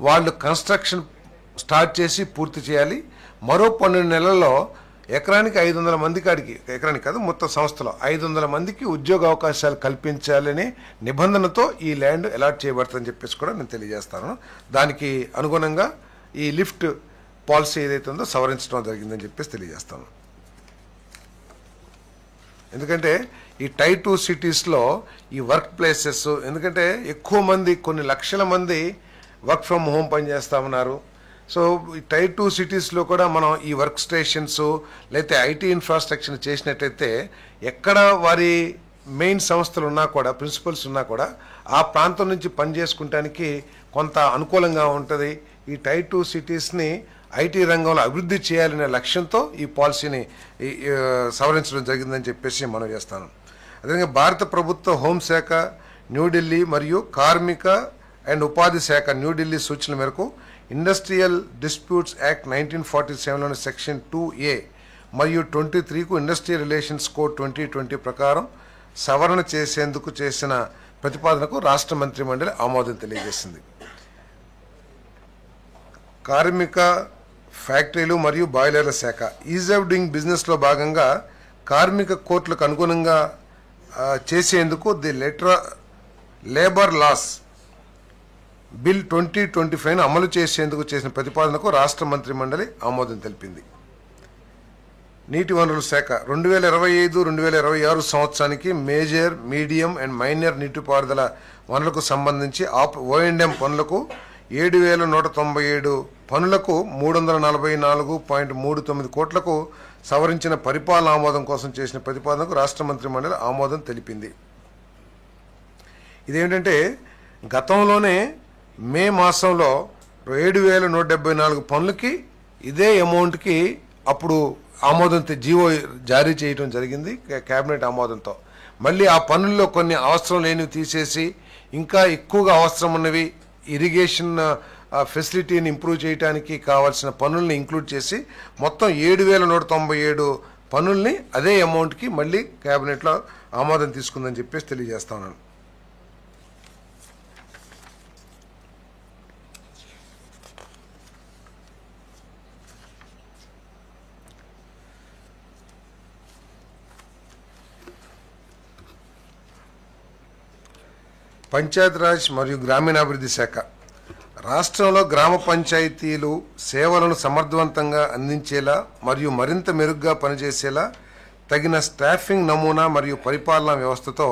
వాళ్ళు కన్స్ట్రక్షన్ స్టార్ట్ చేసి పూర్తి చేయాలి. మరో 12 నెలల్లో ఎకరానికి 500 మంది కాడికి, ఎకరానికి కాదు మొత్తం సంస్థలో 500 మందికి ఉద్యోగ అవకాశాలు కల్పించాలనే నిబంధనతో ఈ ల్యాండ్ అలాట్ చేయబడుతుందని చెప్పేసి కూడా నేను తెలియజేస్తాను. దానికి అనుగుణంగా ఈ లిఫ్ట్ పాలసీ ఏదైతే ఉందో సవరించడం జరిగిందని చెప్పేసి తెలియజేస్తాను. ఎందుకంటే ఈ టైర్ 2 సిటీస్లో ఈ వర్క్ ప్లేసెస్, ఎందుకంటే ఎక్కువ మంది, కొన్ని లక్షల మంది వర్క్ ఫ్రమ్ హోమ్ పనిచేస్తూ ఉన్నారు. సో ఈ టైర్ 2 సిటీస్లో కూడా మనం ఈ వర్క్ స్టేషన్స్ లేకపోతే ఐటీ ఇన్ఫ్రాస్ట్రక్చర్ చేసినట్లయితే ఎక్కడ వారి మెయిన్ సంస్థలు ఉన్నా కూడా, ప్రిన్సిపల్స్ ఉన్నా కూడా ఆ ప్రాంతం నుంచి పనిచేసుకుంటానికి కొంత అనుకూలంగా ఉంటుంది. ఈ టైర్ 2 సిటీస్ని ఐటీ రంగంలో అభివృద్ధి చేయాలనే లక్ష్యంతో ఈ పాలసీని సవరించడం జరిగిందని చెప్పేసి మనం చేస్తాను. అదేవిధంగా భారత ప్రభుత్వ హోంశాఖ న్యూఢిల్లీ మరియు కార్మిక అండ్ ఉపాధి శాఖ న్యూఢిల్లీ సూచనల మేరకు ఇండస్ట్రియల్ డిస్ప్యూట్స్ యాక్ట్ 1947లోని సెక్షన్ 2A మరియు 23కు ఇండస్ట్రియల్ రిలేషన్స్ కోడ్ 2020 ప్రకారం సవరణ చేసేందుకు చేసిన ప్రతిపాదనకు రాష్ట్ర మంత్రిమండలి ఆమోదం తెలియజేసింది. కార్మిక, ఫ్యాక్టరీలు మరియు బాయిలర్ల శాఖ ఈజ్ ఆఫ్ డూయింగ్ బిజినెస్లో భాగంగా కార్మిక కోర్టులకు అనుగుణంగా చేసేందుకు ది లేబర్ లాస్ బిల్ 2025ను అమలు చేసేందుకు చేసిన ప్రతిపాదనకు రాష్ట్ర మంత్రిమండలి ఆమోదం తెలిపింది. నీటి వనరుల శాఖ 2025-2026 సంవత్సరానికి మేజర్, మీడియం అండ్ మైనర్ నీటిపారుదల వనరులకు సంబంధించి O&M పనులకు 7,197 పనులకు 344.39 కోట్లకు సవరించిన పరిపాలన ఆమోదం కోసం చేసిన ప్రతిపాదనకు రాష్ట్ర మంత్రిమండలి ఆమోదం తెలిపింది. ఇదేంటంటే గతంలోనే మే మాసంలో 7,174 పనులకి ఇదే అమౌంట్కి అప్పుడు ఆమోదం జీవో జారీ చేయడం జరిగింది కేబినెట్ ఆమోదంతో. మళ్ళీ ఆ పనుల్లో కొన్ని అవసరం లేనివి తీసేసి ఇంకా ఎక్కువగా అవసరం ఉన్నవి ఇరిగేషన్ ఫెసిలిటీని ఇంప్రూవ్ చేయడానికి కావాల్సిన పనుల్ని ఇంక్లూడ్ చేసి మొత్తం 7,197 పనుల్ని అదే అమౌంట్కి మళ్ళీ కేబినెట్లో ఆమోదం తీసుకుందని చెప్పేసి తెలియజేస్తా ఉన్నాను. పంచాయతీరాజ్ మరియు గ్రామీణాభివృద్ధి శాఖ రాష్ట్రంలో గ్రామ పంచాయతీలు సేవలను సమర్థవంతంగా అందించేలా మరియు మరింత మెరుగ్గా పనిచేసేలా తగిన స్టాఫింగ్ నమూనా మరియు పరిపాలనా వ్యవస్థతో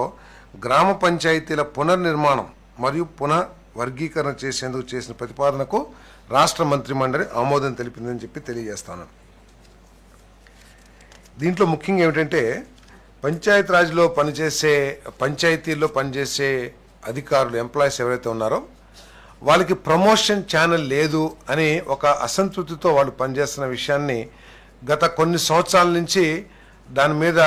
గ్రామ పంచాయతీల పునర్నిర్మాణం మరియు పునః వర్గీకరణ చేసేందుకు చేసిన ప్రతిపాదనకు రాష్ట్ర మంత్రిమండలి ఆమోదం తెలిపిందని చెప్పి తెలియజేస్తాను. దీంట్లో ముఖ్యంగా ఏమిటంటే పంచాయతీరాజ్లో పంచాయతీల్లో పనిచేసే అధికారులు, ఎంప్లాయీస్ ఎవరైతే ఉన్నారో వాళ్ళకి ప్రమోషన్ ఛానల్ లేదు అని ఒక అసంతృప్తితో వాళ్ళు పనిచేస్తున్న విషయాన్ని గత కొన్ని సంవత్సరాల నుంచి దాని మీద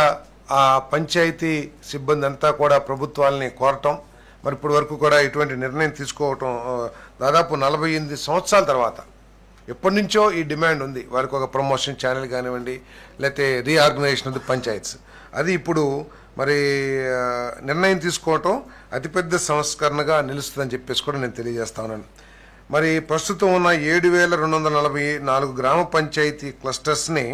ఆ పంచాయతీ సిబ్బంది అంతా కూడా ప్రభుత్వాలని కోరటం, మరి ఇప్పటి వరకు కూడా ఇటువంటి నిర్ణయం తీసుకోవటం దాదాపు 48 సంవత్సరాల తర్వాత ఎప్పటి నుంచో ఈ డిమాండ్ ఉంది. వారికి ఒక ప్రమోషన్ ఛానల్ కానివ్వండి, లేకపోతే రీఆర్గనైజేషన్ ఆఫ్ ది పంచాయత్స్, అది ఇప్పుడు మరి నిర్ణయం తీసుకోవటం అతిపెద్ద సంస్కరణగా నిలుస్తుందని చెప్పేసి కూడా నేను తెలియజేస్తా ఉన్నాను. మరి ప్రస్తుతం ఉన్న 7,244 గ్రామ పంచాయతీ క్లస్టర్స్ని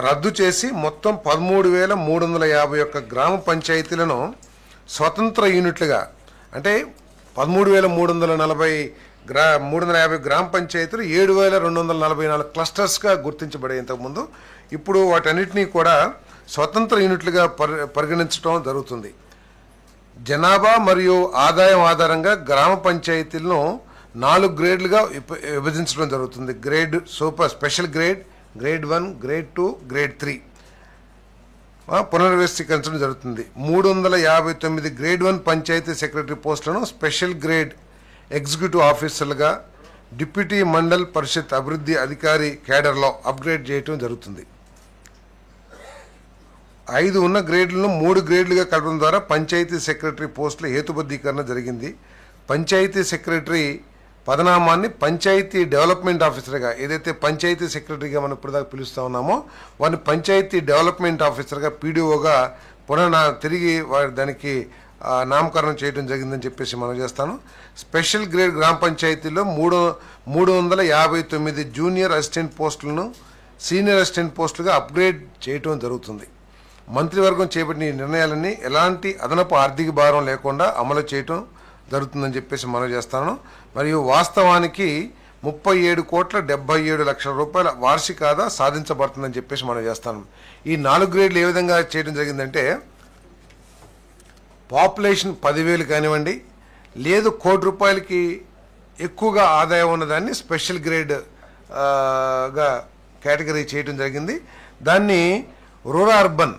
రద్దు చేసి మొత్తం 13,351 గ్రామ పంచాయతీలను స్వతంత్ర యూనిట్లుగా, అంటే 13,350 గ్రామ పంచాయతీలు 7,244 క్లస్టర్స్గా గుర్తించబడే ఇంతకుముందు. ఇప్పుడు వాటన్నిటినీ కూడా స్వతంత్ర యూనిట్లుగా పరిగణించడం జరుగుతుంది. జనాభా మరియు ఆదాయం ఆధారంగా గ్రామ పంచాయతీలను 4 గ్రేడ్లుగా విభజించడం జరుగుతుంది. Grade super special grade, grade 1, grade 2, grade 3 పునర్వ్యవస్థీకరించడం జరుగుతుంది. 359 గ్రేడ్ 1 పంచాయతీ సెక్రటరీ పోస్టులను స్పెషల్ గ్రేడ్ ఎగ్జిక్యూటివ్ ఆఫీసర్లుగా, డిప్యూటీ మండల్ పరిషత్ అభివృద్ధి అధికారి కేడర్లో అప్గ్రేడ్ చేయటం జరుగుతుంది. 5 ఉన్న గ్రేడ్లను 3 గ్రేడ్లుగా కలపడం ద్వారా పంచాయతీ సెక్రటరీ పోస్టుల హేతుబద్ధీకరణ జరిగింది. పంచాయతీ సెక్రటరీ పదనామాన్ని పంచాయతీ డెవలప్మెంట్ ఆఫీసర్గా, ఏదైతే పంచాయతీ సెక్రటరీగా మనం ఇప్పటిదాకా పిలుస్తూ ఉన్నామో వారిని పంచాయతీ డెవలప్మెంట్ ఆఫీసర్గా పీడీఓగా తిరిగి దానికి నామకరణం చేయడం జరిగిందని చెప్పేసి మనం చేస్తాను. స్పెషల్ గ్రేడ్ గ్రామ పంచాయతీలో 359 జూనియర్ అసిస్టెంట్ పోస్టులను సీనియర్ అసిస్టెంట్ పోస్టులుగా అప్గ్రేడ్ చేయడం జరుగుతుంది. మంత్రివర్గం చేపట్టిన ఈ నిర్ణయాలన్నీ ఎలాంటి అదనపు ఆర్థిక భారం లేకుండా అమలు చేయటం జరుగుతుందని చెప్పేసి మనం చేస్తాను. మరియు వాస్తవానికి 37,77,00,000 రూపాయల వార్షిక ఆదా సాధించబడుతుందని చెప్పేసి మనం చేస్తాను. ఈ 4 గ్రేడ్లు ఏ విధంగా చేయడం జరిగిందంటే పాపులేషన్ 10,000 కానివ్వండి, లేదు ₹1,00,00,000 ఎక్కువగా ఆదాయం ఉన్నదాన్ని స్పెషల్ గ్రేడ్ గా కేటగిరీ చేయడం జరిగింది. దాన్ని రూరల్ అర్బన్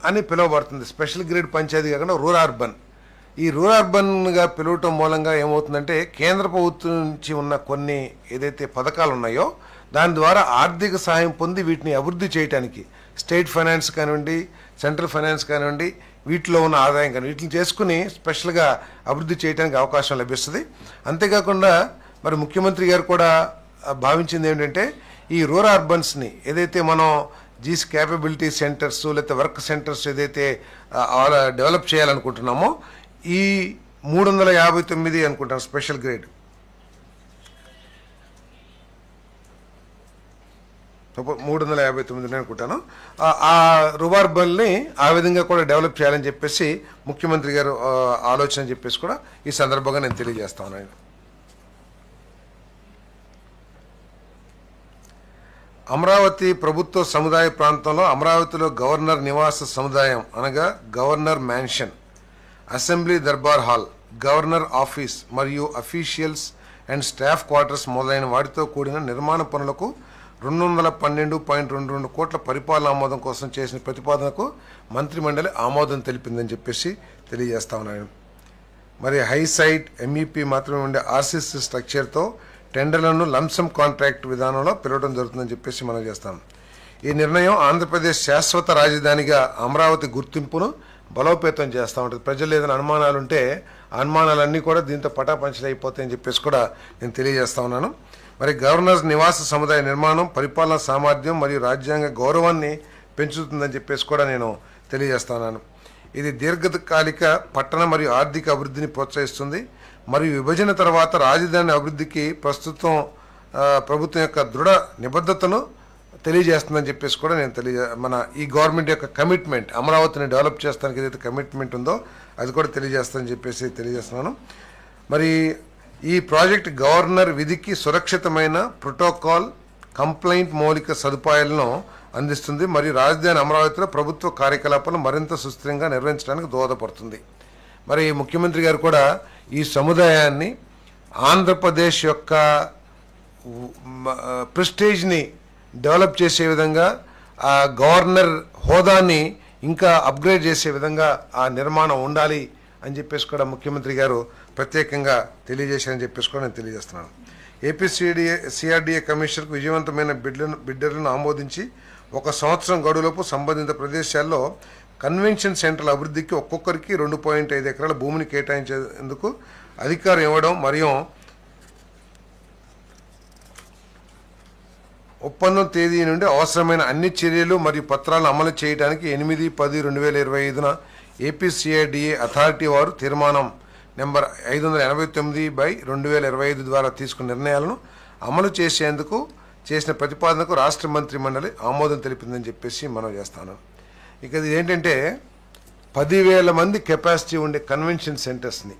అని పిలువబడుతుంది. స్పెషల్ గ్రేడ్ పంచాయతీ కాకుండా రూరల్ అర్బన్. ఈ రూరల్ అర్బన్గా పిలవటం మూలంగా ఏమవుతుందంటే కేంద్ర ప్రభుత్వం నుంచి ఉన్న కొన్ని ఏదైతే పథకాలు ఉన్నాయో దాని ద్వారా ఆర్థిక సహాయం పొంది వీటిని అభివృద్ధి చేయడానికి స్టేట్ ఫైనాన్స్ కానివ్వండి, సెంట్రల్ ఫైనాన్స్ కానివ్వండి, వీటిలో ఉన్న ఆదాయం కానీ వీటిని చేసుకుని స్పెషల్గా అభివృద్ధి చేయడానికి అవకాశం లభిస్తుంది. అంతేకాకుండా మరి ముఖ్యమంత్రి గారు కూడా భావించింది ఏంటంటే ఈ రూరల్ అర్బన్స్ని ఏదైతే మనం జీస్ క్యాపబిలిటీ సెంటర్స్ లేకపోతే వర్క్ సెంటర్స్ ఏదైతే డెవలప్ చేయాలనుకుంటున్నామో ఈ 359 అనుకుంటాను స్పెషల్ గ్రేడ్ 359 అనుకుంటాను. ఆ రూరల్ అర్బన్ని ఆ విధంగా కూడా డెవలప్ చేయాలని చెప్పేసి ముఖ్యమంత్రి గారు ఆలోచన చెప్పేసి కూడా ఈ సందర్భంగా నేను తెలియజేస్తాను. అమరావతి ప్రభుత్వ సముదాయ ప్రాంతంలో అమరావతిలో గవర్నర్ నివాస సముదాయం అనగా governor mansion, assembly Darbar hall, governor office మరియు అఫీషియల్స్ అండ్ స్టాఫ్ క్వార్టర్స్ మొదలైన వాటితో కూడిన నిర్మాణ పనులకు 212.22 కోట్ల పరిపాలన ఆమోదం కోసం చేసిన ప్రతిపాదనకు మంత్రిమండలి ఆమోదం తెలిపిందని చెప్పేసి తెలియజేస్తా ఉన్నాను. మరి హై సైట్ ఎంఈపీ మాత్రమే ఉండే ఆర్సీసీ స్ట్రక్చర్తో టెండర్లను లంసమ్ కాంట్రాక్ట్ విధానంలో పిలవడం జరుగుతుందని చెప్పేసి మనం చేస్తాం. ఈ నిర్ణయం ఆంధ్రప్రదేశ్ శాశ్వత రాజధానిగా అమరావతి గుర్తింపును బలోపేతం చేస్తూ ఉంటుంది. ప్రజలు ఏదైనా అనుమానాలు ఉంటే అనుమానాలన్నీ కూడా దీంతో పటాపంచలు అయిపోతాయని చెప్పేసి కూడా నేను తెలియజేస్తా ఉన్నాను. మరి గవర్నర్స్ నివాస సముదాయ నిర్మాణం పరిపాలనా సామర్థ్యం మరియు రాజ్యాంగ గౌరవాన్ని పెంచుతుందని చెప్పేసి కూడా నేను తెలియజేస్తున్నాను. ఇది దీర్ఘకాలిక పట్టణ మరియు ఆర్థిక అభివృద్ధిని ప్రోత్సహిస్తుంది మరియు విభజన తర్వాత రాజధాని అభివృద్ధికి ప్రస్తుతం ప్రభుత్వం యొక్క దృఢ నిబద్ధతను తెలియజేస్తుందని చెప్పేసి కూడా నేను మన ఈ గవర్నమెంట్ యొక్క కమిట్మెంట్ అమరావతిని డెవలప్ చేస్తానికి ఏదైతే కమిట్మెంట్ ఉందో అది కూడా తెలియజేస్తానని చెప్పేసి తెలియజేస్తున్నాను. మరి ఈ ప్రాజెక్ట్ గవర్నర్ విధికి సురక్షితమైన ప్రోటోకాల్ కంప్లైంట్ మౌలిక సదుపాయాలను అందిస్తుంది మరియు రాజధాని అమరావతిలో ప్రభుత్వ కార్యకలాపాలను మరింత సుస్థిరంగా నిర్వహించడానికి దోహదపడుతుంది. మరి ముఖ్యమంత్రి గారు కూడా ఈ సముదాయాన్ని ఆంధ్రప్రదేశ్ యొక్క ప్రెస్టేజ్ని డెవలప్ చేసే విధంగా ఆ గవర్నర్ హోదాని ఇంకా అప్గ్రేడ్ చేసే విధంగా ఆ నిర్మాణం ఉండాలి అని చెప్పేసి కూడా ముఖ్యమంత్రి గారు ప్రత్యేకంగా తెలియజేశారని చెప్పేసి కూడా నేను తెలియజేస్తున్నాను. ఏపీ సిఆర్డీఏ కమిషనర్కు విజయవంతమైన బిడ్డర్లను ఆమోదించి 1 సంవత్సరం గడువులోపు సంబంధిత ప్రదేశాల్లో కన్వెన్షన్ సెంటర్ల అభివృద్ధికి ఒక్కొక్కరికి 2.5 ఎకరాల భూమిని కేటాయించేందుకు అధికారం ఇవ్వడం మరియు ఒప్పందం తేదీ నుండి అవసరమైన అన్ని చర్యలు మరియు పత్రాలను అమలు చేయడానికి 8/10/2025 ఏపీసీఐడిఏ అథారిటీ వారు తీర్మానం నెంబర్ 589/2025 ద్వారా తీసుకున్న నిర్ణయాలను అమలు చేసేందుకు చేసిన ప్రతిపాదనకు రాష్ట్ర మంత్రి మండలి ఆమోదం తెలిపిందని చెప్పేసి మనం చేస్తాను. ఇక ఇది ఏంటంటే 10,000 మంది కెపాసిటీ ఉండే కన్వెన్షన్ సెంటర్స్ని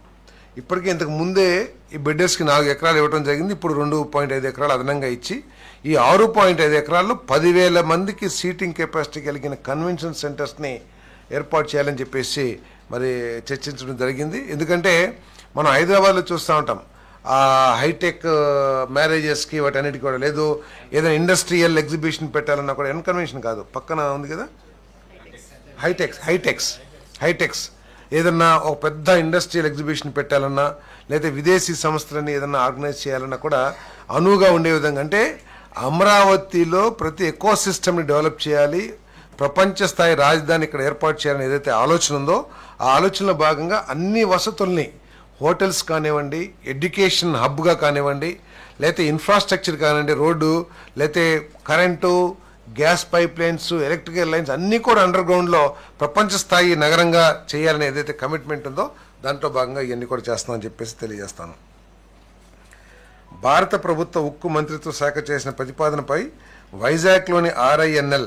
ఇప్పటికీ ఇంతకు ముందే ఈ బిడ్డర్స్కి 4 ఎకరాలు ఇవ్వడం జరిగింది. ఇప్పుడు 2.5 ఎకరాలు అదనంగా ఇచ్చి ఈ 6.5 ఎకరాల్లో 10,000 మందికి సీటింగ్ కెపాసిటీ కలిగిన కన్వెన్షన్ సెంటర్స్ని ఏర్పాటు చేయాలని చెప్పేసి మరి చర్చించడం జరిగింది. ఎందుకంటే మనం హైదరాబాద్లో చూస్తూ ఉంటాం హైటెక్ మ్యారేజెస్కి వాటన్నిటికీ కూడా లేదు, ఏదైనా ఇండస్ట్రియల్ ఎగ్జిబిషన్ పెట్టాలన్నా కూడా కన్వెన్షన్ కాదు, పక్కన ఉంది కదా హైటెక్స్ ఏదన్నా ఒక పెద్ద ఇండస్ట్రియల్ ఎగ్జిబిషన్ పెట్టాలన్నా లేదా విదేశీ సంస్థలని ఏదన్నా ఆర్గనైజ్ చేయాలన్నా కూడా అనువుగా ఉండే విధంగా, అంటే అమరావతిలో ప్రతి ఎకో సిస్టమ్ని డెవలప్ చేయాలి, ప్రపంచ స్థాయి రాజధాని ఇక్కడ ఏర్పాటు చేయాలని ఏదైతే ఆలోచన ఉందో ఆ ఆలోచనలో భాగంగా అన్ని వసతుల్ని, హోటల్స్ కానివ్వండి, ఎడ్యుకేషన్ హబ్గా కానివ్వండి, లేకపోతే ఇన్ఫ్రాస్ట్రక్చర్ కానివ్వండి, రోడ్డు, లేకపోతే current, gas pipe lines, electrical lines అన్నీ కూడా అండర్ గ్రౌండ్లో ప్రపంచ స్థాయి నగరంగా చేయాలని ఏదైతే కమిట్మెంట్ ఉందో దాంట్లో భాగంగా ఇవన్నీ కూడా చేస్తామని చెప్పేసి తెలియజేస్తాను. భారత ప్రభుత్వ ఉక్కు మంత్రిత్వ శాఖ చేసిన ప్రతిపాదనపై వైజాగ్లోని RINL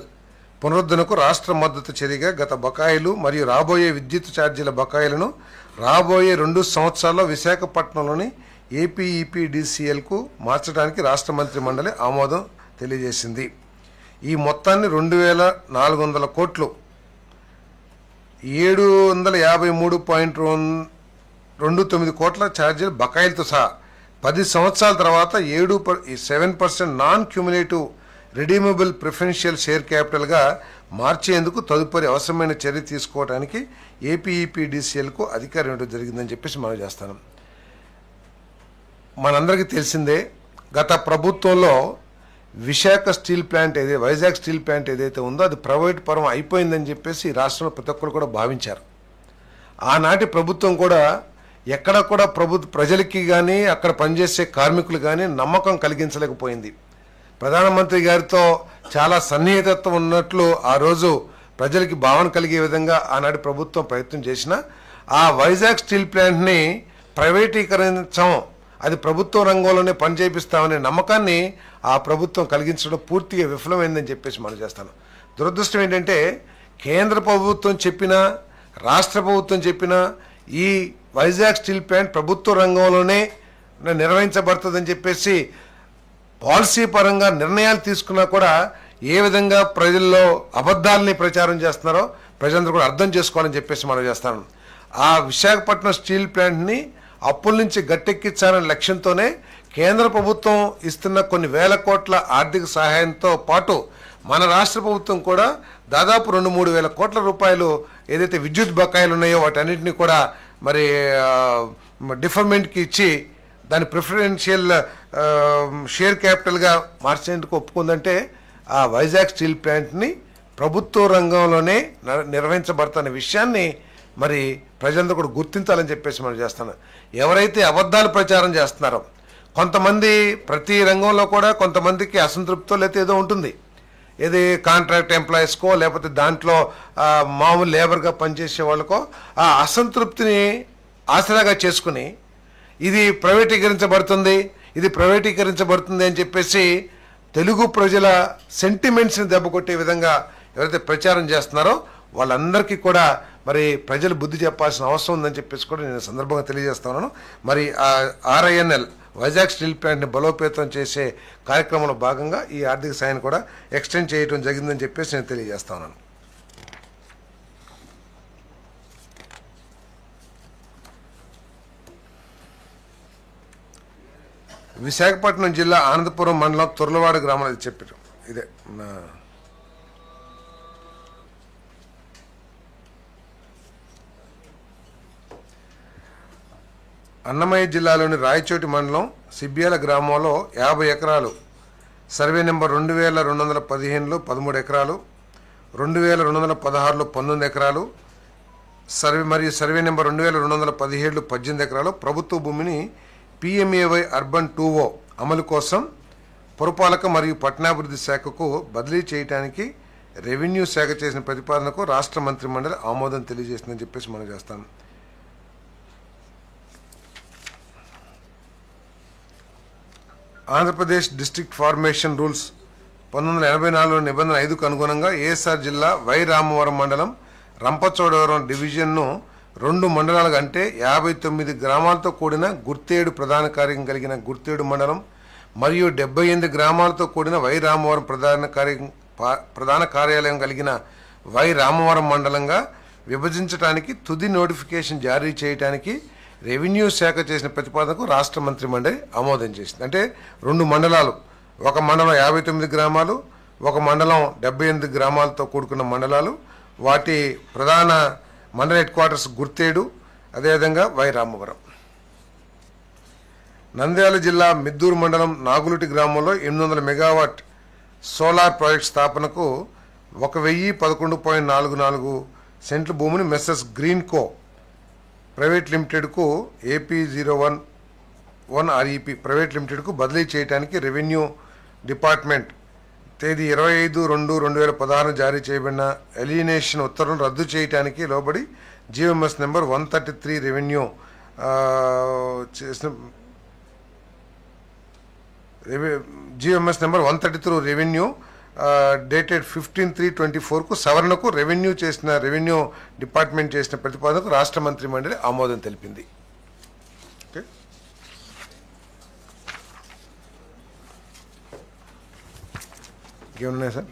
పునరుద్ధరణకు రాష్ట్ర మద్దతు చర్యగా గత బకాయిలు మరియు రాబోయే విద్యుత్ ఛార్జీల బకాయిలను రాబోయే 2 సంవత్సరాల్లో విశాఖపట్నంలోని APEPDCLకు మార్చడానికి రాష్ట్ర మంత్రి మండలి ఆమోదం తెలియజేసింది. ఈ మొత్తాన్ని 2,400 కోట్లు 753.29 కోట్ల ఛార్జీలు బకాయిలతో సహా 10 సంవత్సరాల తర్వాత 7% non cumulative redeemable preferential share క్యాపిటల్గా మార్చేందుకు తదుపరి అవసరమైన చర్య తీసుకోవడానికి APEPDCLకు అధికారం ఇవ్వడం జరిగిందని చెప్పేసి మనం చేస్తాను. మనందరికీ తెలిసిందే, గత ప్రభుత్వంలో Visakha steel plant Vizag steel plant ఏదైతే ఉందో అది ప్రైవేట్ పరం అయిపోయిందని చెప్పేసి రాష్ట్రంలో ప్రతి ఒక్కరు కూడా భావించారు. ఆనాటి ప్రభుత్వం కూడా ఎక్కడ కూడా ప్రజలకి కానీ అక్కడ పనిచేసే కార్మికులు కానీ నమ్మకం కలిగించలేకపోయింది. ప్రధానమంత్రి గారితో చాలా సన్నిహితత్వం ఉన్నట్లు ఆ రోజు ప్రజలకి భావన కలిగే విధంగా ఆనాటి ప్రభుత్వం ప్రయత్నం చేసిన ఆ వైజాగ్ స్టీల్ ప్లాంట్ని ప్రైవేటీకరించం, అది ప్రభుత్వ రంగంలోనే పనిచేపిస్తామనే నమ్మకాన్ని ఆ ప్రభుత్వం కలిగించడం పూర్తిగా విఫలమైందని చెప్పేసి మనం చేస్తాను. దురదృష్టం ఏంటంటే కేంద్ర ప్రభుత్వం చెప్పినా రాష్ట్ర ప్రభుత్వం చెప్పినా ఈ వైజాగ్ స్టీల్ ప్లాంట్ ప్రభుత్వ రంగంలోనే నిర్వహించబడుతుందని చెప్పేసి పాలసీ పరంగా నిర్ణయాలు తీసుకున్నా కూడా ఏ విధంగా ప్రజల్లో అబద్ధాలని ప్రచారం చేస్తున్నారో ప్రజలందరూ కూడా అర్థం చేసుకోవాలని చెప్పేసి మనం చేస్తాను. ఆ విశాఖపట్నం స్టీల్ ప్లాంట్ని అప్పుల నుంచి గట్టెక్కించాలనే లక్ష్యంతోనే కేంద్ర ప్రభుత్వం ఇస్తున్న కొన్ని వేల కోట్ల ఆర్థిక సహాయంతో పాటు మన రాష్ట్ర ప్రభుత్వం కూడా దాదాపు 2-3 వేల కోట్ల రూపాయలు ఏదైతే విద్యుత్ బకాయిలు ఉన్నాయో వాటన్నిటిని కూడా మరి డిఫర్మెంట్కి ఇచ్చి దాని ప్రిఫరెన్షియల్ షేర్ క్యాపిటల్గా మార్చేందుకు ఒప్పుకుందంటే ఆ వైజాగ్ స్టీల్ ప్లాంట్ని ప్రభుత్వ రంగంలోనే నిర్వహించబడుతున్న విషయాన్ని మరి ప్రజలందరూ కూడా గుర్తించాలని చెప్పేసి మనం చేస్తున్నాం. ఎవరైతే అబద్ధాలు ప్రచారం చేస్తున్నారో కొంతమంది, ప్రతి రంగంలో కూడా కొంతమందికి అసంతృప్తితో లేకపోతే ఏదో ఉంటుంది, ఏది కాంట్రాక్ట్ ఎంప్లాయీస్కో లేకపోతే దాంట్లో మామూలు లేబర్గా పనిచేసే వాళ్ళకో ఆ అసంతృప్తిని ఆసరాగా చేసుకుని ఇది ప్రైవేటీకరించబడుతుంది అని చెప్పేసి తెలుగు ప్రజల సెంటిమెంట్స్ని దెబ్బకొట్టే విధంగా ఎవరైతే ప్రచారం చేస్తున్నారో వాళ్ళందరికీ కూడా మరి ప్రజలు బుద్ధి చెప్పాల్సిన అవసరం ఉందని చెప్పేసి కూడా నేను సందర్భంగా తెలియజేస్తున్నాను. మరి RINL వైజాగ్ స్టీల్ ప్లాంట్ని బలోపేతం చేసే కార్యక్రమంలో భాగంగా ఈ ఆర్థిక సాయాన్ని కూడా ఎక్స్టెండ్ చేయడం జరిగిందని చెప్పేసి నేను తెలియజేస్తున్నాను. విశాఖపట్నం జిల్లా ఆనందపురం మండలం తుర్లవాడ గ్రామంలో చెప్పారు. ఇదే అన్నమయ్య జిల్లాలోని రాయచోటి మండలం సిబ్యాల గ్రామంలో 50 ఎకరాలు, సర్వే నెంబర్ 2215లో 13 ఎకరాలు, 2216లో 19 ఎకరాలు, సర్వే నెంబర్ 2217లో 18 ఎకరాలు ప్రభుత్వ భూమిని PMAY అర్బన్ 2O అమలు కోసం పురపాలక మరియు పట్టణాభివృద్ధి శాఖకు బదిలీ చేయడానికి రెవెన్యూ శాఖ చేసిన ప్రతిపాదనకు రాష్ట్ర మంత్రి మండలి ఆమోదం తెలియజేసిందని చెప్పేసి మనం చేస్తాం. ఆంధ్రప్రదేశ్ డిస్ట్రిక్ట్ ఫార్మేషన్ రూల్స్ 1984 నిబంధన 5కు అనుగుణంగా ASR జిల్లా వై రామవరం మండలం రంపచోడవరం డివిజన్ను 2 మండలాలుగా అంటే 59 గ్రామాలతో కూడిన గుర్తేడు ప్రధాన కార్యం కలిగిన గుర్తేడు మండలం మరియు 78 గ్రామాలతో కూడిన వై రామవరం ప్రధాన కార్యాలయం కలిగిన వై రామవరం మండలంగా విభజించడానికి తుది నోటిఫికేషన్ జారీ చేయడానికి రెవెన్యూ శాఖ చేసిన ప్రతిపాదనకు రాష్ట్ర మంత్రి మండలి ఆమోదం చేసింది. అంటే 2 మండలాలు, ఒక మండలం 59 గ్రామాలు, ఒక మండలం 78 గ్రామాలతో కూడుకున్న మండలాలు, వాటి ప్రధాన మండల హెడ్ క్వార్టర్స్ గుర్తేడు, అదేవిధంగా వై రామవరం. నంద్యాల జిల్లా మిద్దూరు మండలం నాగులుటి గ్రామంలో 800 మెగావాట్ సోలార్ ప్రాజెక్ట్ స్థాపనకు 1011.44 సెంట్ల భూమిని మెస్సెస్ గ్రీన్ కో ప్రైవేట్ లిమిటెడ్కు AP01 REP ప్రైవేట్ లిమిటెడ్కు బదిలీ చేయడానికి రెవెన్యూ డిపార్ట్మెంట్ తేదీ 25/2/2016 జారీ చేయబడిన ఎలినేషన్ ఉత్తర్వులను రద్దు చేయడానికి లోబడి GMS number 133 revenue GMS number 133 revenue dated 15/3/24కు సవరణకు రెవెన్యూ డిపార్ట్మెంట్ చేసిన ప్రతిపాదనకు రాష్ట్ర మంత్రి మండలి ఆమోదం తెలిపింది. ఇంకేమున్నాయి సార్?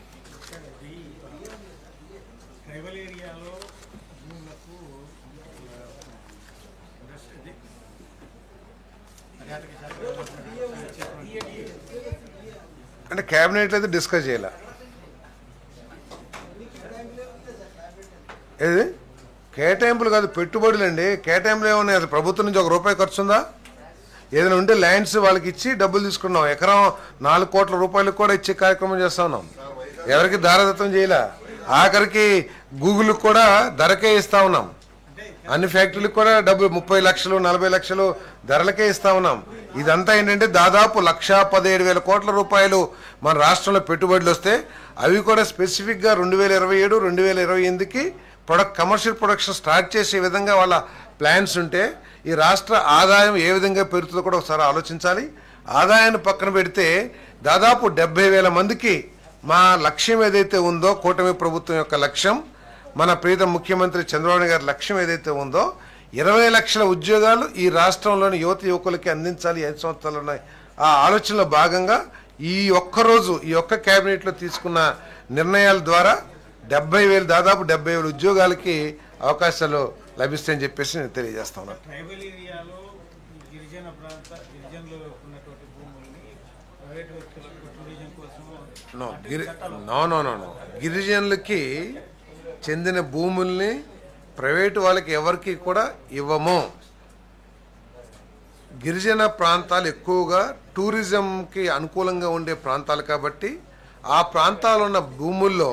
అంటే క్యాబినెట్లో అయితే డిస్కస్ చేయాల. ఏది కేటాయింపులు కాదు, పెట్టుబడులు అండి. కేటాయింపులు ఏమన్నాయి? అసలు ప్రభుత్వం నుంచి ₹1 ఖర్చు ఉందా? ఏదైనా ఉంటే ల్యాండ్స్ వాళ్ళకి ఇచ్చి డబ్బులు తీసుకున్నాం. ఎకరం 4 కోట్ల రూపాయలకు కూడా ఇచ్చే కార్యక్రమం చేస్తా ఉన్నాం. ఎవరికి దారదత్తం చేయలే. ఆఖరికి గూగుల్కి కూడా ధరకే ఇస్తా ఉన్నాం. అన్ని ఫ్యాక్టరీలకు కూడా డబ్బులు 30 లక్షలు 40 లక్షలు ధరలకే ఇస్తా ఉన్నాం. ఇదంతా ఏంటంటే దాదాపు 1,17,000 కోట్ల రూపాయలు మన రాష్ట్రంలో పెట్టుబడులు వస్తే అవి కూడా స్పెసిఫిక్గా 2027, 2028కి కమర్షియల్ ప్రొడక్షన్ స్టార్ట్ చేసే విధంగా వాళ్ళ ప్లాన్స్ ఉంటే ఈ రాష్ట్ర ఆదాయం ఏ విధంగా పెరుగుతుందో కూడా ఒకసారి ఆలోచించాలి. ఆదాయాన్ని పక్కన పెడితే దాదాపు 70,000 మందికి మా లక్ష్యం ఏదైతే ఉందో, కూటమి ప్రభుత్వం యొక్క లక్ష్యం, మన ప్రీతం ముఖ్యమంత్రి చంద్రబాబు గారి లక్ష్యం ఏదైతే ఉందో 20 లక్షల ఉద్యోగాలు ఈ రాష్ట్రంలోని యువకులకి అందించాలి 5 సంవత్సరాలు ఉన్నాయి. ఆ ఆలోచనలో భాగంగా ఈ ఒక్క క్యాబినెట్లో తీసుకున్న నిర్ణయాల ద్వారా దాదాపు 70,000 ఉద్యోగాలకి అవకాశాలు లభిస్తాయని చెప్పేసి నేను తెలియజేస్తా ఉన్నాను. గిరిజనులకి చెందిన భూముల్ని ప్రైవేటు వాళ్ళకి ఎవరికి కూడా ఇవ్వము. గిరిజన ప్రాంతాలు ఎక్కువగా టూరిజంకి అనుకూలంగా ఉండే ప్రాంతాలు కాబట్టి ఆ ప్రాంతాల్లో ఉన్న భూముల్లో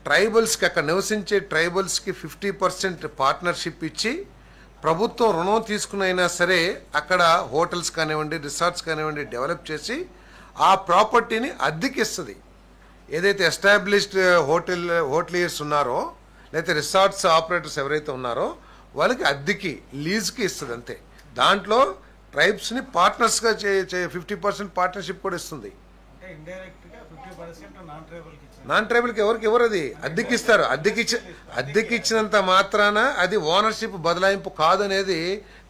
ట్రైబల్స్కి, అక్కడ నివసించే ట్రైబల్స్కి 50% పార్ట్నర్షిప్ ఇచ్చి ప్రభుత్వం రుణం తీసుకునైనా సరే అక్కడ హోటల్స్ కానివ్వండి, రిసార్ట్స్ కానివ్వండి డెవలప్ చేసి ఆ ప్రాపర్టీని అద్దెకిస్తుంది. ఏదైతే ఎస్టాబ్లిష్డ్ హోటలియర్స్ ఉన్నారో లేకపోతే రిసార్ట్స్ ఆపరేటర్స్ ఎవరైతే ఉన్నారో వాళ్ళకి అద్దెకి, లీజ్కి ఇస్తుంది అంతే. దాంట్లో ట్రైబ్స్ని పార్ట్నర్స్గా 50% పార్ట్నర్షిప్ కూడా ఇస్తుంది. నాన్ ట్రైబల్కి ఎవరికి ఎవరు అది అద్దెకిస్తారు. అద్దెకిచ్చినంత మాత్రాన అది ఓనర్షిప్ బదలాయింపు కాదనేది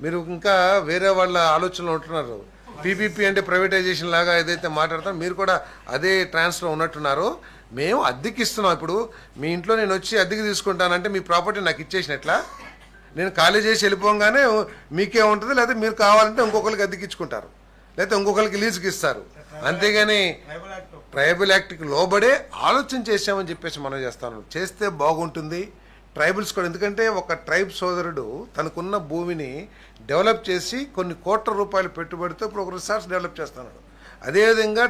మీరు ఇంకా వేరే వాళ్ళ ఆలోచనలో ఉంటున్నారు. PPP అంటే ప్రైవేటైజేషన్ లాగా ఏదైతే మాట్లాడతాం మీరు కూడా అదే ట్రాన్స్లో ఉన్నట్టున్నారు. మేము అద్దెకిస్తున్నాం. ఇప్పుడు మీ ఇంట్లో నేను వచ్చి అద్దెకి తీసుకుంటానంటే మీ ప్రాపర్టీ నాకు ఇచ్చేసినట్లా. నేను ఖాళీ చేసి వెళ్ళిపోగానే మీకే ఉంటుంది, లేకపోతే మీరు కావాలంటే ఇంకొకరికి అద్దెకిచ్చుకుంటారు, లేకపోతే ఇంకొకరికి లీజుకి ఇస్తారు. అంతేగాని ట్రైబల్ యాక్ట్కి లోబడే ఆలోచన చేసామని చెప్పేసి మనం చేస్తాను. చేస్తే బాగుంటుంది ట్రైబల్స్ కూడా. ఎందుకంటే ఒక ట్రైబ్ సోదరుడు తనకున్న భూమిని డెవలప్ చేసి కొన్ని కోట్ల రూపాయలు పెట్టుబడితో ఇప్పుడు ఒక రిసార్ట్స్ డెవలప్ చేస్తున్నాడు. అదేవిధంగా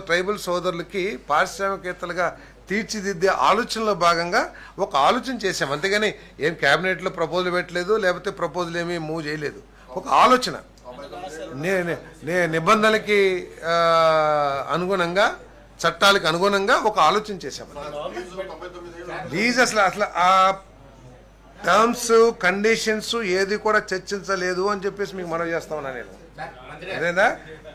ట్రైబల్ సోదరులకి పారిశ్రామికవేత్తలుగా తీర్చిదిద్దే ఆలోచనలో భాగంగా ఒక ఆలోచన చేశాం. అంతేగాని ఏం క్యాబినెట్లో ప్రపోజల్ పెట్టలేదు, లేకపోతే ప్రపోజల్ ఏమీ మూవ్ చేయలేదు. ఒక ఆలోచన నిబంధనలకి అనుగుణంగా, చట్టాలకు అనుగుణంగా ఒక ఆలోచన చేశాం. లీజ్ అసలు ఆ టర్మ్స్ కండిషన్స్ ఏది కూడా చర్చించలేదు అని చెప్పేసి మీకు మనవి చేస్తా ఉన్నా నేను. అదేనా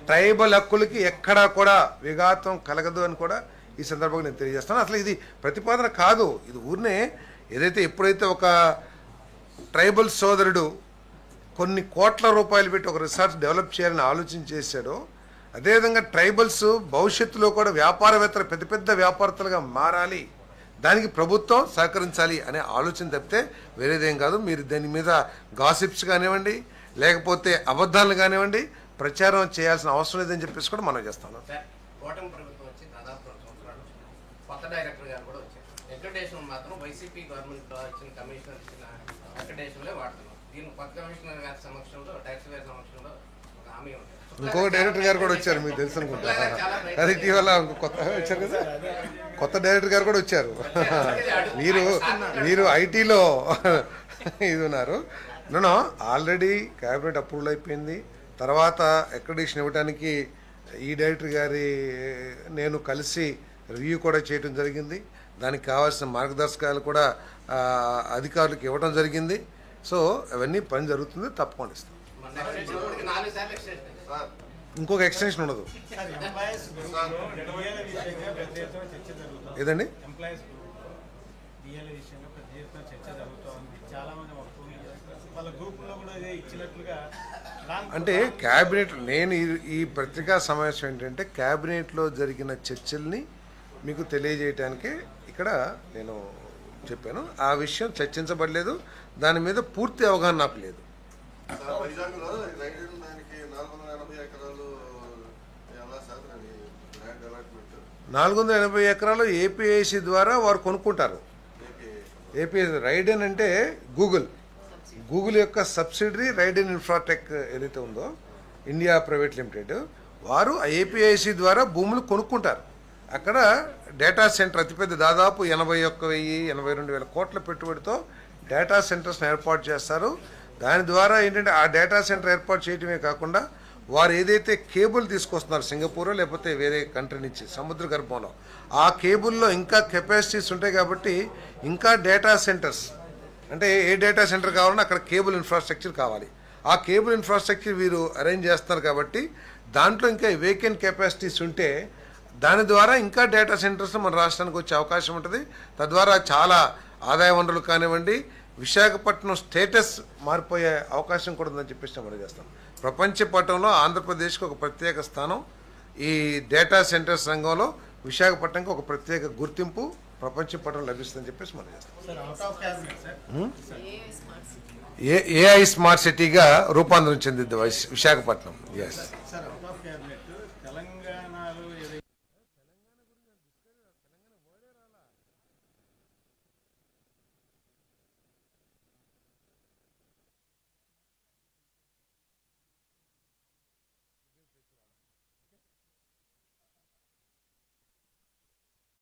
ట్రైబల్ హక్కులకి ఎక్కడా కూడా విఘాతం కలగదు అని కూడా ఈ సందర్భంగా నేను తెలియజేస్తాను. అసలు ఇది ప్రతిపాదన కాదు, ఇది ఊరినే ఏదైతే ఎప్పుడైతే ఒక ట్రైబల్ సోదరుడు కొన్ని కోట్ల రూపాయలు పెట్టి ఒక రిసార్ట్స్ డెవలప్ చేయాలని ఆలోచన చేశాడో, అదేవిధంగా ట్రైబల్స్ భవిష్యత్తులో కూడా వ్యాపారవేత్తలు పెద్ద పెద్ద వ్యాపారస్తులుగా మారాలి, దానికి ప్రభుత్వం సహకరించాలి అనే ఆలోచన తప్పితే వేరేదేం కాదు. మీరు దాని మీద గాసిప్స్ కానివ్వండి, లేకపోతే అబద్ధాలు కానివ్వండి ప్రచారం చేయాల్సిన అవసరం లేదని చెప్పేసి కూడా మనం చేస్తాను. అక్రిడేషన్ మాత్రం వైసీపీ గవర్నమెంట్ ఇచ్చిన కమిషనర్ ఇచ్చిన అక్రిడేషన్లే వాడుతున్నాం. దీన్ని కొత్త కమిషనర్ గారి సమక్షంలో ట్యాక్స్ వేర్ సమక్షంలో ఒక హామీ ఉంటుంది. ఇంకో డైరెక్టర్ గారు కూడా వచ్చారు, మీకు తెలుసు అనుకుంటా. అది ఇటీవల కొత్తగా వచ్చారు కదా, కొత్త డైరెక్టర్ గారు కూడా వచ్చారు. మీరు ఐటీలో ఇది ఉన్నారు. నేను ఆల్రెడీ క్యాబినెట్ అప్రూవల్ అయిపోయింది. తర్వాత అక్రిడిటేషన్ ఇవ్వడానికి ఈ డైరెక్టర్ గారి నేను కలిసి రివ్యూ కూడా చేయడం జరిగింది. దానికి కావాల్సిన మార్గదర్శకాలు కూడా అధికారులకు ఇవ్వడం జరిగింది. సో అవన్నీ పని జరుగుతుంది, తప్పకుండా ఇస్తాం. ఇంకొక ఎక్స్టెన్షన్ ఉండదు. ఏదండి అంటే క్యాబినెట్ నేను ఈ పత్రికా సమావేశం ఏంటంటే క్యాబినెట్లో జరిగిన చర్చల్ని మీకు తెలియజేయటానికే ఇక్కడ నేను చెప్పాను. ఆ విషయం చర్చించబడలేదు, దాని మీద పూర్తి అవగాహన నాకు లేదు. 480 ఎకరాలు ఏపీఐసి ద్వారా వారు కొనుక్కుంటారు. ఏపీఐసి రైడెన్ అంటే గూగుల్ యొక్క సబ్సిడరీ రైడెన్ ఇన్ఫ్రాటెక్ ఏదైతే ఉందో ఇండియా ప్రైవేట్ లిమిటెడ్, వారు ఏపీఐసి ద్వారా భూములు కొనుక్కుంటారు. అక్కడ డేటా సెంటర్ అతిపెద్ద దాదాపు 81,000-82,000 కోట్ల పెట్టుబడితో డేటా సెంటర్స్ని ఏర్పాటు చేస్తారు. దాని ద్వారా ఏంటంటే ఆ డేటా సెంటర్ ఏర్పాటు చేయడమే కాకుండా వారు ఏదైతే కేబుల్ తీసుకొస్తున్నారు సింగపూర్ లేకపోతే వేరే కంట్రీ నుంచి సముద్ర గర్భంలో, ఆ కేబుల్లో ఇంకా కెపాసిటీస్ ఉంటాయి. కాబట్టి ఇంకా డేటా సెంటర్స్ అంటే ఏ డేటా సెంటర్ కావాలన్నా అక్కడ కేబుల్ ఇన్ఫ్రాస్ట్రక్చర్ కావాలి. ఆ కేబుల్ ఇన్ఫ్రాస్ట్రక్చర్ వీరు అరేంజ్ చేస్తున్నారు. కాబట్టి దాంట్లో ఇంకా వేకెంట్ కెపాసిటీస్ ఉంటే దాని ద్వారా ఇంకా డేటా సెంటర్స్ మన రాష్ట్రానికి వచ్చే అవకాశం ఉంటుంది. తద్వారా చాలా ఆదాయ వనరులు కానివ్వండి, విశాఖపట్నం స్టేటస్ మారిపోయే అవకాశం కూడా ఉందని చెప్పేసి మనం చేస్తాం. ప్రపంచ పటంలో ఆంధ్రప్రదేశ్కి ఒక ప్రత్యేక స్థానం, ఈ డేటా సెంటర్స్ రంగంలో విశాఖపట్నంకి ఒక ప్రత్యేక గుర్తింపు ప్రపంచ పటం లభిస్తుందని చెప్పేసి మనం చేస్తాం. ఏఐ స్మార్ట్ సిటీగా రూపాంతరం చెందింది విశాఖపట్నం. ఎస్.